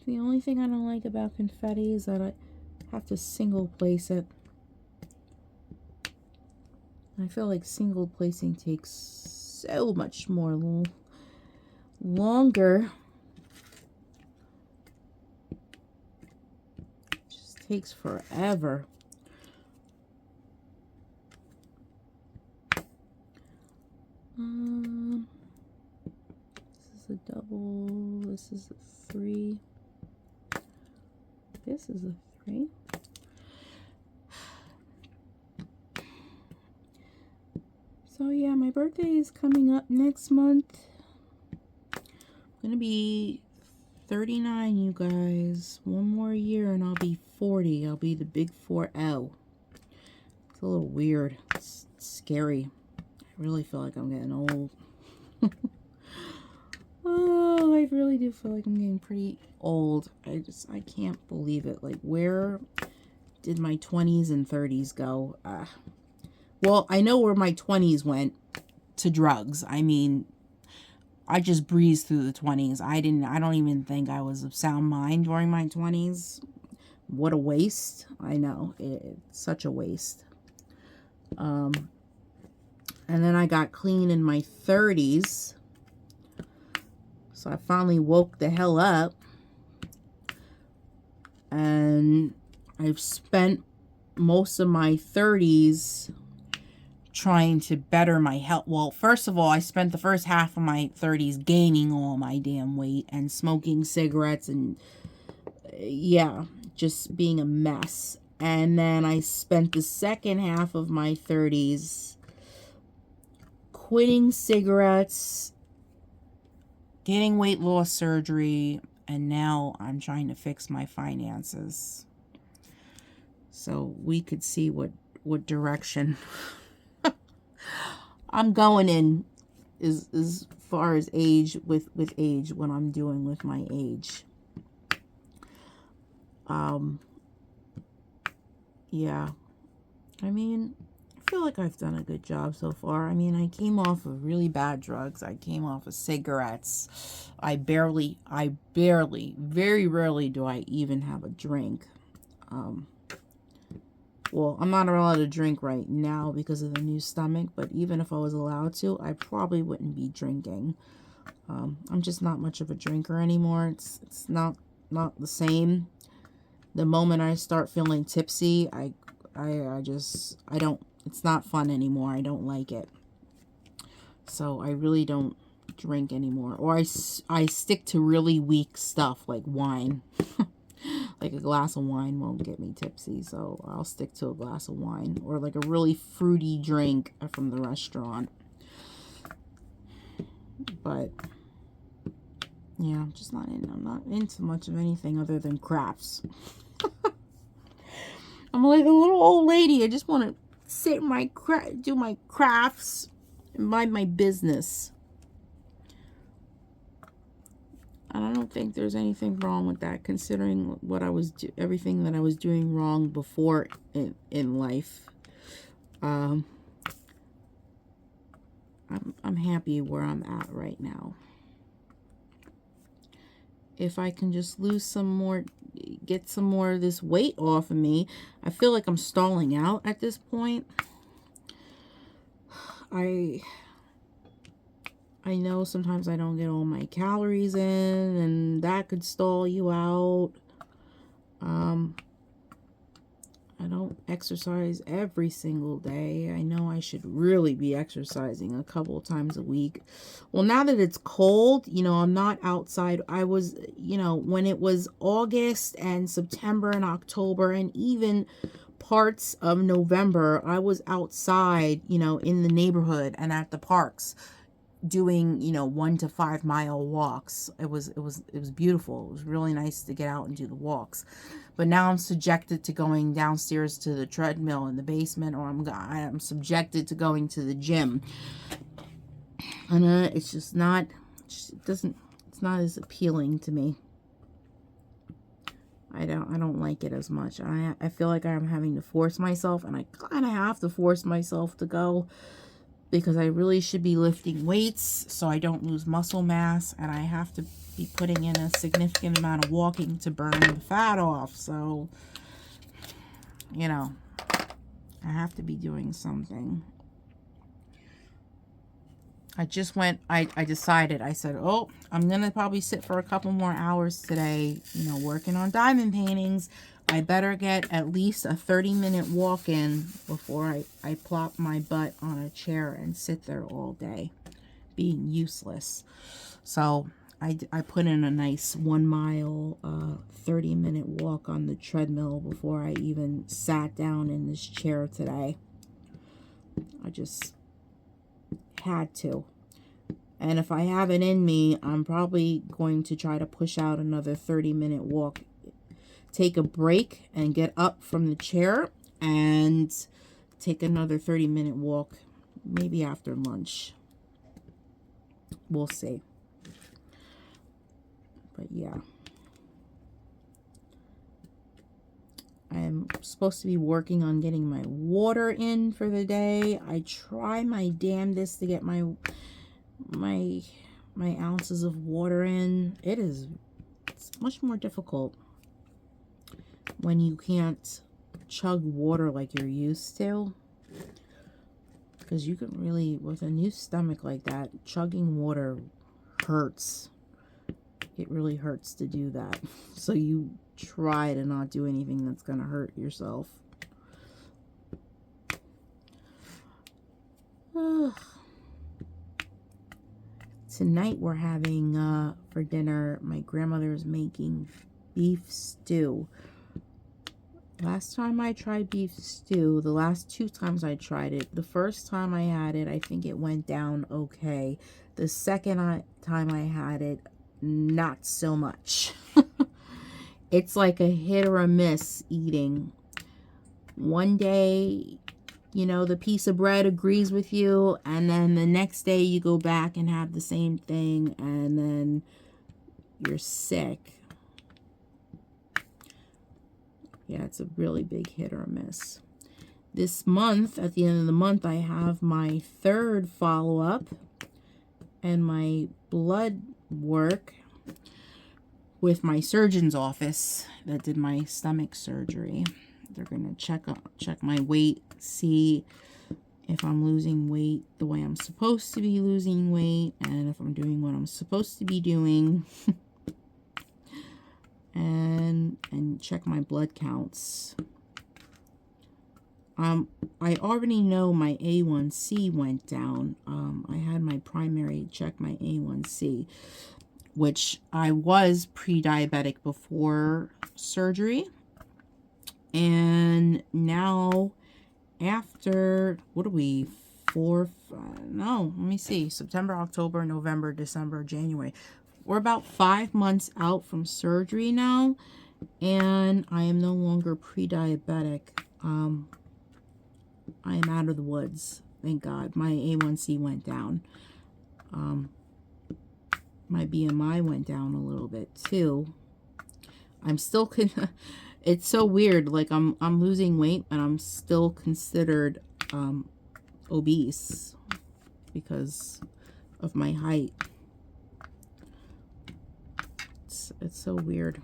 A: The only thing I don't like about confetti is that I have to single place it. I feel like single placing takes so much more longer. It just takes forever. This is a double. This is a 3. This is a 3. So yeah, my birthday is coming up next month. I'm gonna be 39, you guys. One more year and I'll be 40. I'll be the big 4-0. It's a little weird. It's scary. I really feel like I'm getting old. Oh, I really do feel like I'm getting pretty old. I can't believe it. Like, where did my 20s and 30s go? Well, I know where my 20s went, to drugs. I mean, I just breezed through the 20s. I don't even think I was of sound mind during my 20s. What a waste. I know. It's such a waste. And then I got clean in my 30s. So I finally woke the hell up. And I've spent most of my 30s trying to better my health. Well, first of all, I spent the first half of my 30s gaining all my damn weight and smoking cigarettes and yeah, just being a mess. And then I spent the second half of my 30s quitting cigarettes, getting weight loss surgery, and now I'm trying to fix my finances. So we could see what direction I'm going in as far as age with age, what I'm doing with my age. Yeah. I mean, I feel like I've done a good job so far. I mean, I came off of really bad drugs. I came off of cigarettes. I barely, very rarely do I even have a drink. Well, I'm not allowed to drink right now because of the new stomach, but even if I was allowed to, I probably wouldn't be drinking. I'm just not much of a drinker anymore. It's not the same. The moment I start feeling tipsy, I don't, it's not fun anymore. I don't like it. So I really don't drink anymore. Or I stick to really weak stuff like wine. Like a glass of wine won't get me tipsy, so I'll stick to a glass of wine. Or like a really fruity drink from the restaurant. But yeah, I'm just not in. I'm not into much of anything other than crafts. I'm like a little old lady. I just want to sit in my do my crafts and mind my business. And I don't think there's anything wrong with that, considering what I was everything that I was doing wrong before in life. I'm happy where I'm at right now. If I can just lose some more, get some more of this weight off of me. I feel like I'm stalling out at this point. I know sometimes I don't get all my calories in, and that could stall you out. I don't exercise every single day. I know I should really be exercising a couple of times a week. Well, now that it's cold, you know, I'm not outside. I was, you know, when it was August and September and October and even parts of November, I was outside, you know, in the neighborhood and at the parks doing, you know, 1 to 5 mile walks. It was beautiful. It was really nice to get out and do the walks. But now I'm subjected to going downstairs to the treadmill in the basement, or I'm subjected to going to the gym. And it's just not, it's not as appealing to me. I don't like it as much. I feel like I'm having to force myself, and I kind of have to force myself to go, because I really should be lifting weights so I don't lose muscle mass, and I have to be putting in a significant amount of walking to burn the fat off. So, you know, I have to be doing something. I decided, I said, oh, I'm going to probably sit for a couple more hours today, you know, working on diamond paintings. I better get at least a 30-minute walk in before I plop my butt on a chair and sit there all day being useless. So I put in a nice 1 mile, 30-minute walk on the treadmill before I even sat down in this chair today. I just had to. And if I have it in me, I'm probably going to try to push out another 30-minute walk. Take a break and get up from the chair and take another 30-minute walk, maybe after lunch. We'll see. But yeah. I'm supposed to be working on getting my water in for the day. I try my damnedest to get my ounces of water in. It's much more difficult when you can't chug water like you're used to, because you can really, with a new stomach like that, chugging water hurts. It really hurts to do that. So you try to not do anything that's going to hurt yourself. Tonight we're having, for dinner, my grandmother is making beef stew. Last time I tried beef stew, the last 2 times I tried it, the first time I had it, I think it went down okay. The second time I had it, not so much. It's like a hit or a miss eating. One day, you know, the piece of bread agrees with you, and then the next day you go back and have the same thing, and then you're sick. Yeah, it's a really big hit or miss. This month, at the end of the month, I have my 3rd follow-up and my blood work with my surgeon's office that did my stomach surgery. They're going to check my weight, see if I'm losing weight the way I'm supposed to be losing weight, and if I'm doing what I'm supposed to be doing. and check my blood counts. I already know my A1C went down. I had my primary check my A1C, which I was pre-diabetic before surgery. And now after, what are we, no, let me see, September, October, November, December, January. We're about 5 months out from surgery now, and I am no longer pre-diabetic. I am out of the woods, thank God. My A1C went down. My BMI went down a little bit too. I'm still it's so weird, like I'm losing weight and I'm still considered obese because of my height. It's so weird.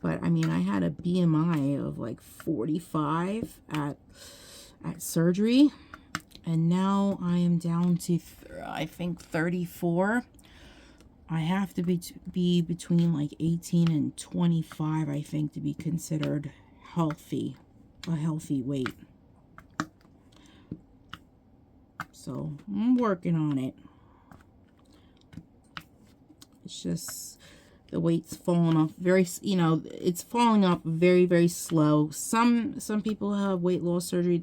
A: But I mean, I had a BMI of like 45 at surgery, and now I am down to I think 34. I have to be between like 18 and 25, I think, to be considered healthy, a healthy weight. So I'm working on it. It's just the weight's falling off very, you know, it's falling off very, very slow. Some people have weight loss surgery.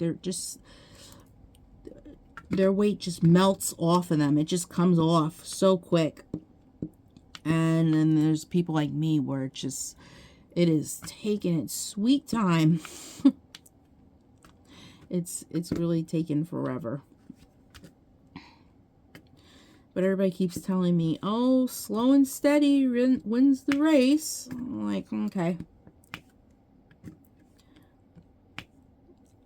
A: Their weight just melts off of them. It just comes off so quick. And then there's people like me where it is taking its sweet time. It's really taken forever. But everybody keeps telling me, oh, slow and steady wins the race. I'm like, okay.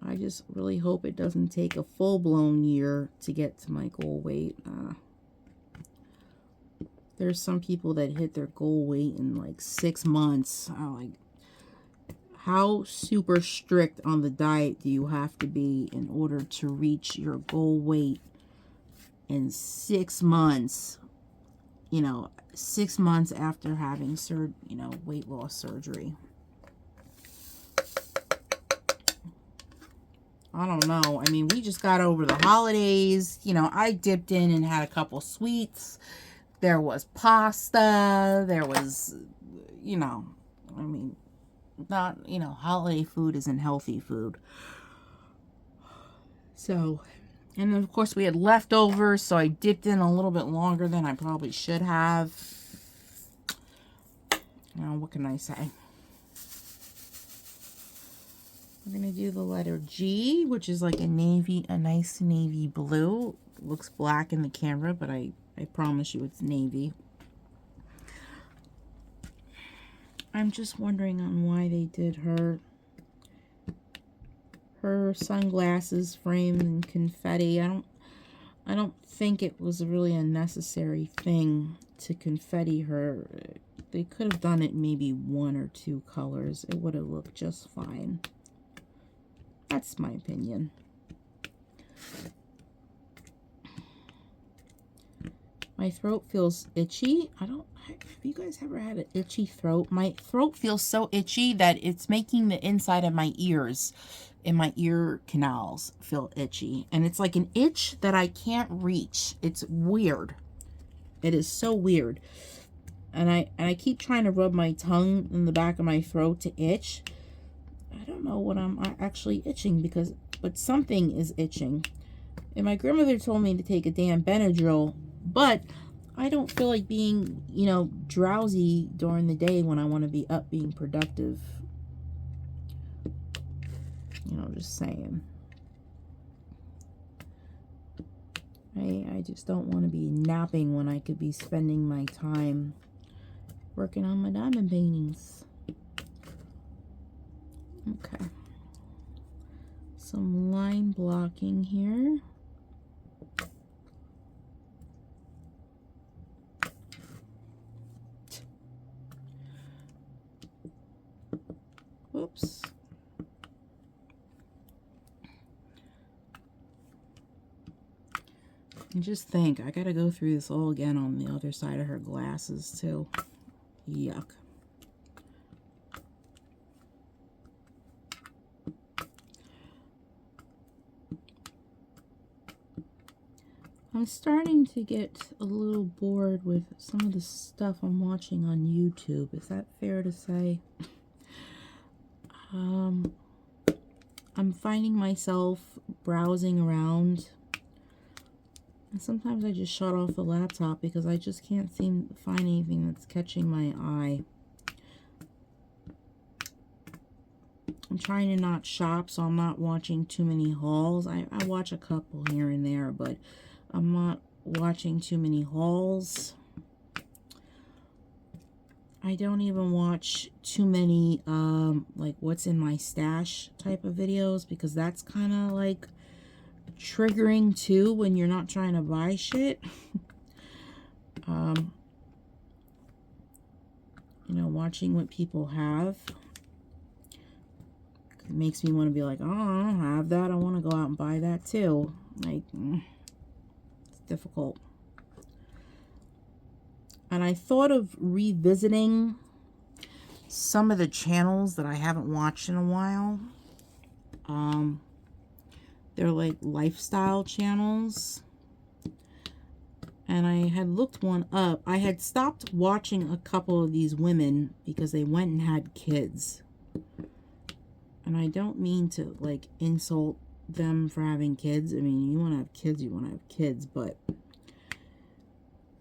A: I just really hope it doesn't take a full-blown year to get to my goal weight. There's some people that hit their goal weight in like 6 months. I'm like, how super strict on the diet do you have to be in order to reach your goal weight in 6 months? You know, 6 months after having weight loss surgery. I don't know. I mean, we just got over the holidays. You know, I dipped in and had a couple sweets. There was pasta. There was, you know, I mean, not, you know, holiday food isn't healthy food. So, and then of course we had leftovers, so I dipped in a little bit longer than I probably should have. Now, what can I say? We're going to do the letter G, which is like a nice navy blue. It looks black in the camera, but I promise you it's navy. I'm just wondering on why they did her sunglasses framed in confetti. I don't think it was really a necessary thing to confetti her. They could have done it maybe 1 or 2 colors. It would have looked just fine. That's my opinion. My throat feels itchy. Have you guys ever had an itchy throat? My throat feels so itchy that it's making the inside of my ears and my ear canals feel itchy. And it's like an itch that I can't reach. It's weird. It is so weird. And I keep trying to rub my tongue in the back of my throat to itch. I don't know what I'm actually itching but something is itching. And my grandmother told me to take a damn Benadryl, but I don't feel like being, you know, drowsy during the day when I want to be up being productive. You know, just saying. I just don't want to be napping when I could be spending my time working on my diamond paintings. Okay. Some line blocking here. Whoops. And just think, I gotta go through this all again on the other side of her glasses too. Yuck. I'm starting to get a little bored with some of the stuff I'm watching on YouTube. Is that fair to say? I'm finding myself browsing around, and sometimes I just shut off the laptop because I just can't seem to find anything that's catching my eye. I'm trying to not shop, so I'm not watching too many hauls. I watch a couple here and there, but I'm not watching too many hauls. I don't even watch too many like what's in my stash type of videos, because that's kind of like triggering too when you're not trying to buy shit. You know, watching what people have, it makes me want to be like, oh, I don't have that, I want to go out and buy that too. Like, it's difficult. And I thought of revisiting some of the channels that I haven't watched in a while. They're like lifestyle channels. And I had looked one up. I had stopped watching a couple of these women because they went and had kids. And I don't mean to like insult them for having kids. I mean, you want to have kids, you want to have kids, but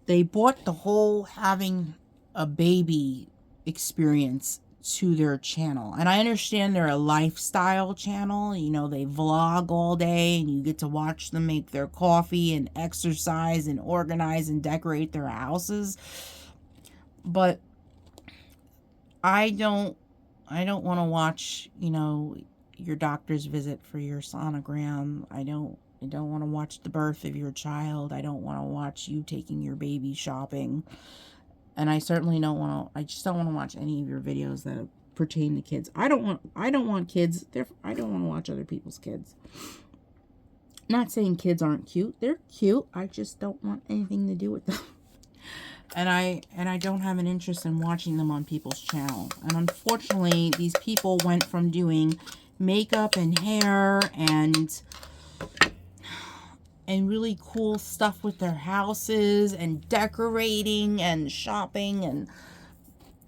A: they brought the whole having a baby experience to their channel. And I understand they're a lifestyle channel. You know, they vlog all day and you get to watch them make their coffee and exercise and organize and decorate their houses. But I don't want to watch, you know, your doctor's visit for your sonogram. I don't want to watch the birth of your child. I don't want to watch you taking your baby shopping. And I certainly don't want to, I just don't want to watch any of your videos that pertain to kids. I don't want kids. I don't want to watch other people's kids. Not saying kids aren't cute. They're cute. I just don't want anything to do with them. And I don't have an interest in watching them on people's channel. And unfortunately, these people went from doing makeup and hair and really cool stuff with their houses and decorating and shopping and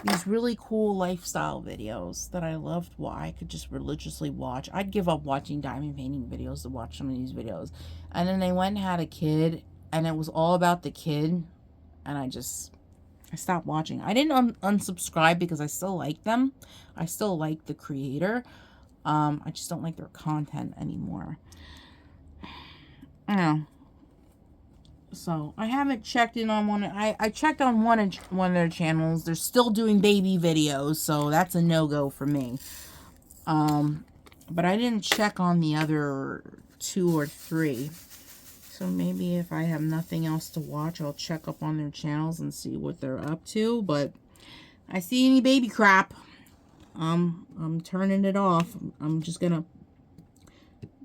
A: these really cool lifestyle videos that I loved. I could just religiously watch. I'd give up watching diamond painting videos to watch some of these videos. And then they went and had a kid, and it was all about the kid, and I stopped watching. I didn't unsubscribe because I still like them. I still like the creator. I just don't like their content anymore. I don't know. So I haven't checked in on one. I checked on one of their channels. They're still doing baby videos, so that's a no-go for me. But I didn't check on the other 2 or 3. So maybe if I have nothing else to watch, I'll check up on their channels and see what they're up to. But I see any baby crap, I'm turning it off. I'm just gonna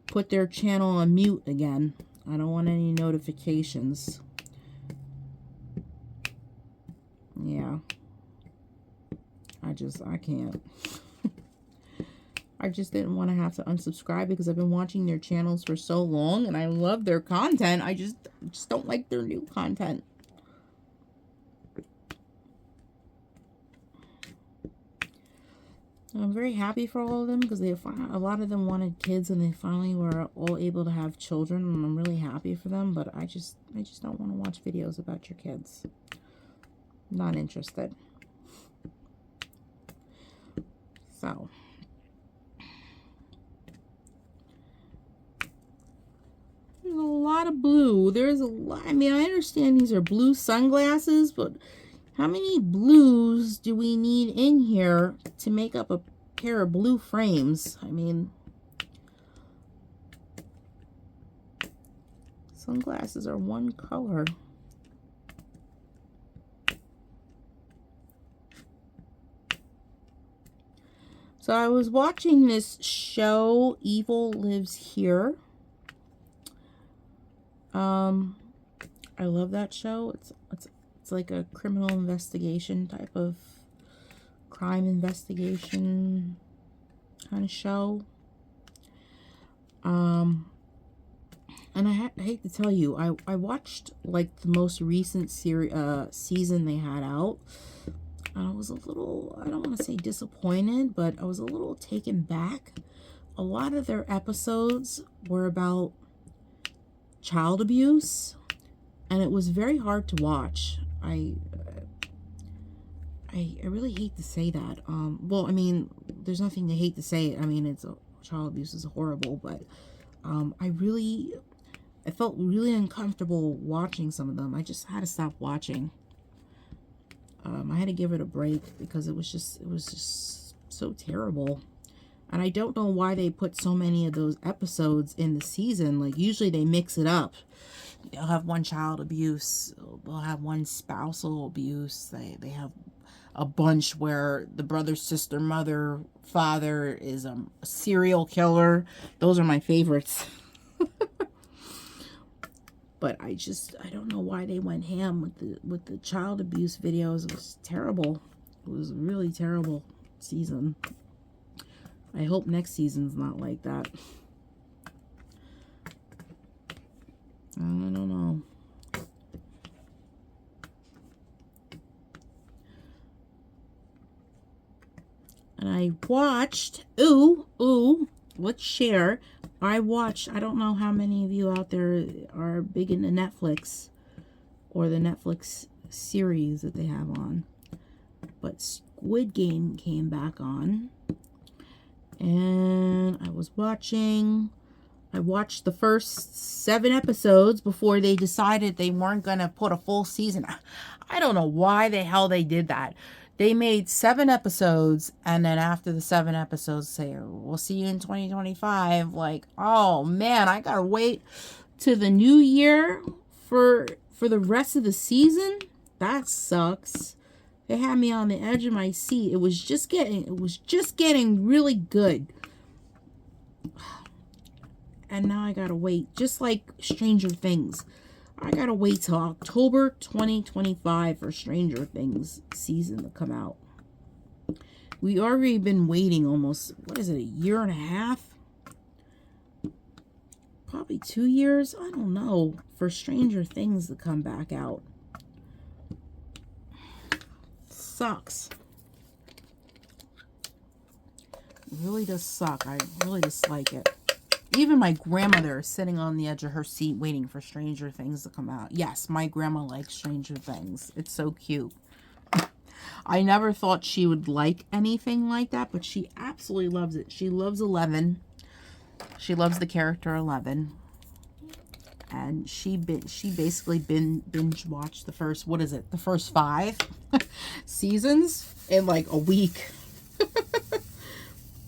A: put their channel on mute again. I don't want any notifications. Yeah. I can't. I just didn't want to have to unsubscribe because I've been watching their channels for so long and I love their content. I just don't like their new content. I'm very happy for all of them because a lot of them wanted kids and they finally were all able to have children, and I'm really happy for them. But I just don't want to watch videos about your kids. Not interested. So there's a lot of blue. There's a lot. I mean, I understand these are blue sunglasses, but how many blues do we need in here to make up a pair of blue frames? I mean, sunglasses are one color. So I was watching this show, Evil Lives Here. I love that show. It's like a criminal investigation type of crime investigation kind of show. And I hate to tell you, I watched like the most recent season they had out. And I was a little, I don't want to say disappointed, but I was a little taken back. A lot of their episodes were about child abuse, and it was very hard to watch. I really hate to say that. Well, I mean, there's nothing to hate to say. I mean, child abuse is horrible, but I felt really uncomfortable watching some of them. I just had to stop watching. I had to give it a break because it was just so terrible. And I don't know why they put so many of those episodes in the season. Like, usually they mix it up. They'll have one child abuse. They'll have one spousal abuse. They have a bunch where the brother, sister, mother, father is a serial killer. Those are my favorites. But I don't know why they went ham with the child abuse videos. It was terrible. It was a really terrible season. I hope next season's not like that. I don't know. And I watched, let's share. I don't know how many of you out there are big into Netflix or the Netflix series that they have on. But Squid Game came back on. And I watched the first 7 episodes before they decided they weren't going to put a full season. I don't know why the hell they did that. They made 7 episodes, and then after the 7 episodes say, we'll see you in 2025. Like, oh man, I gotta wait to the new year for the rest of the season? That sucks. They had me on the edge of my seat. It was just getting really good. And now I gotta wait. Just like Stranger Things. I gotta wait till October 2025 for Stranger Things season to come out. We already been waiting almost, what is it, a year and a half? Probably 2 years? I don't know. For Stranger Things to come back out. Sucks. It really does suck. I really dislike it. Even my grandmother is sitting on the edge of her seat waiting for Stranger Things to come out. Yes, my grandma likes Stranger Things. It's so cute. I never thought she would like anything like that, but she absolutely loves it. She loves 11. She loves the character 11. And she basically binge watched the first, what is it? The first 5 seasons in like a week.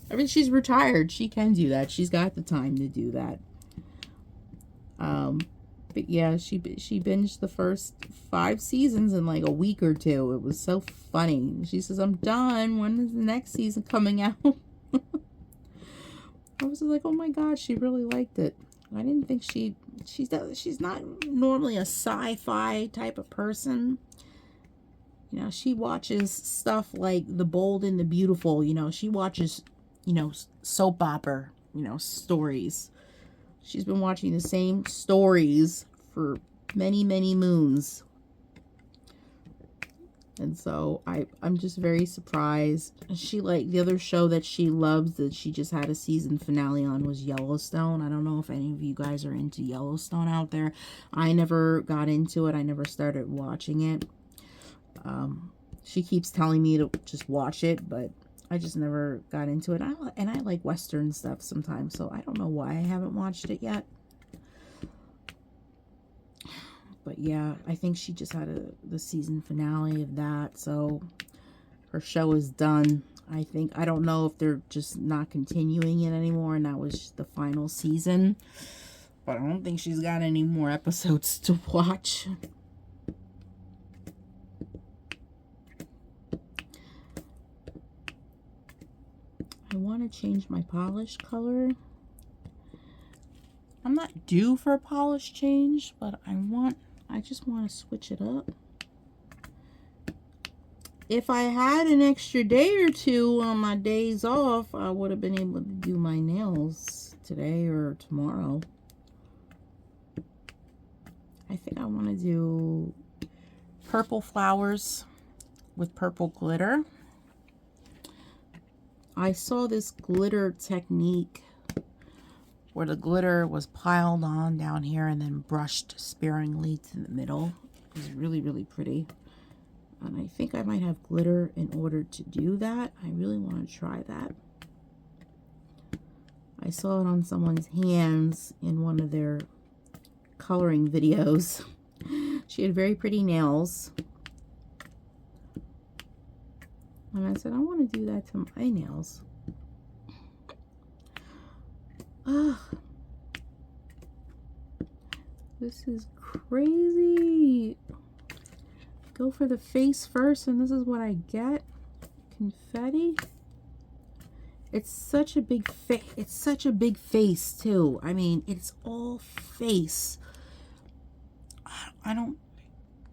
A: I mean, she's retired. She can do that. She's got the time to do that. But yeah, she binged the first 5 seasons in like a week or 2. It was so funny. She says, "I'm done. When is the next season coming out?" I was like, oh my gosh, she really liked it. I didn't think she's not normally a sci-fi type of person. You know, she watches stuff like The Bold and the Beautiful. You know, she watches, you know, soap opera, you know, stories. She's been watching the same stories for many, many moons. And so I'm just very surprised. She, like, the other show that she loves that she just had a season finale on was Yellowstone. I don't know if any of you guys are into Yellowstone out there. I never got into it. I never started watching it. She keeps telling me to just watch it, but I just never got into it. And I like Western stuff sometimes, so I don't know why I haven't watched it yet. But yeah, I think she just had the season finale of that, so her show is done. I don't know if they're just not continuing it anymore and that was the final season. But I don't think she's got any more episodes to watch. I want to change my polish color. I'm not due for a polish change, but I just want to switch it up. If I had an extra day or 2 on my days off, I would have been able to do my nails today or tomorrow. I think I want to do purple flowers with purple glitter. I saw this glitter technique where the glitter was piled on down here and then brushed sparingly to the middle. It was really, really pretty. And I think I might have glitter in order to do that. I really want to try that. I saw it on someone's hands in one of their coloring videos. She had very pretty nails. And I said, I want to do that to my nails. Ugh. This is crazy. Go for the face first, and this is what I get. Confetti. It's such a big face. It's such a big face too. I mean, it's all face.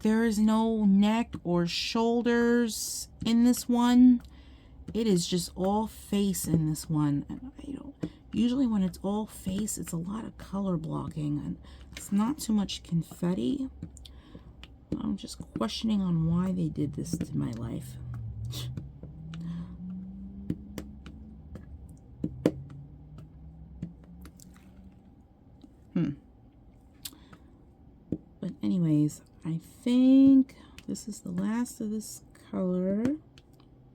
A: There is no neck or shoulders in this one. It is just all face in this one. And usually when it's all face, it's a lot of color blocking, and it's not too much confetti. I'm just questioning on why they did this to my life. But anyways, I think this is the last of this color.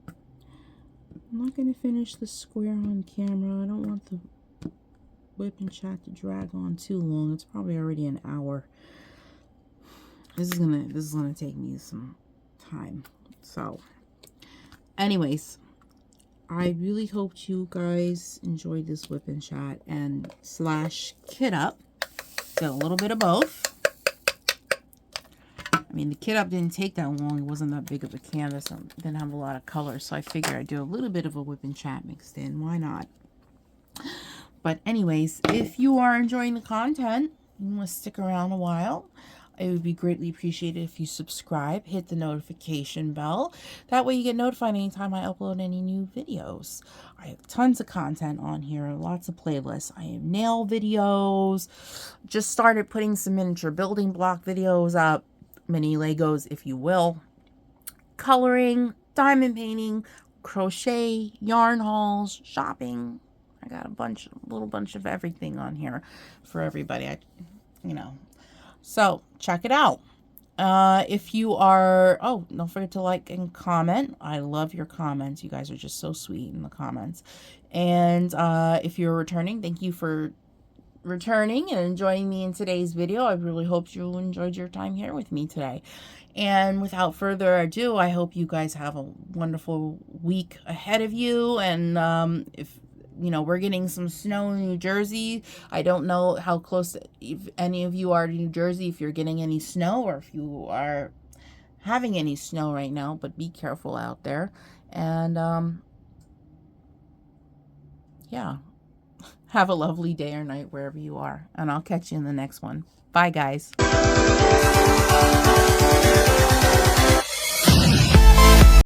A: I'm not going to finish the square on camera. I don't want the WIP and chat to drag on too long. It's probably already an hour. This is gonna take me some time. So anyways, I really hoped you guys enjoyed this WIP and chat and / kit up. Did a little bit of both. I mean, the kit up didn't take that long. It wasn't that big of a canvas. It didn't have a lot of color, so I figured I'd do a little bit of a WIP and chat mixed in. Why not? But anyways, if you are enjoying the content, you want to stick around a while, it would be greatly appreciated if you subscribe, hit the notification bell. That way you get notified anytime I upload any new videos. I have tons of content on here, lots of playlists. I have nail videos, just started putting some miniature building block videos up, mini Legos if you will, coloring, diamond painting, crochet, yarn hauls, shopping. I got a little bunch of everything on here for everybody. So check it out. If you are, don't forget to like and comment. I love your comments. You guys are just so sweet in the comments. And if you're returning, thank you for returning and joining me in today's video. I really hope you enjoyed your time here with me today. And without further ado, I hope you guys have a wonderful week ahead of you. And if we're getting some snow in New Jersey. I don't know how close, if any of you are to New Jersey, if you're getting any snow or if you are having any snow right now, but be careful out there. And yeah, have a lovely day or night wherever you are. And I'll catch you in the next one. Bye, guys.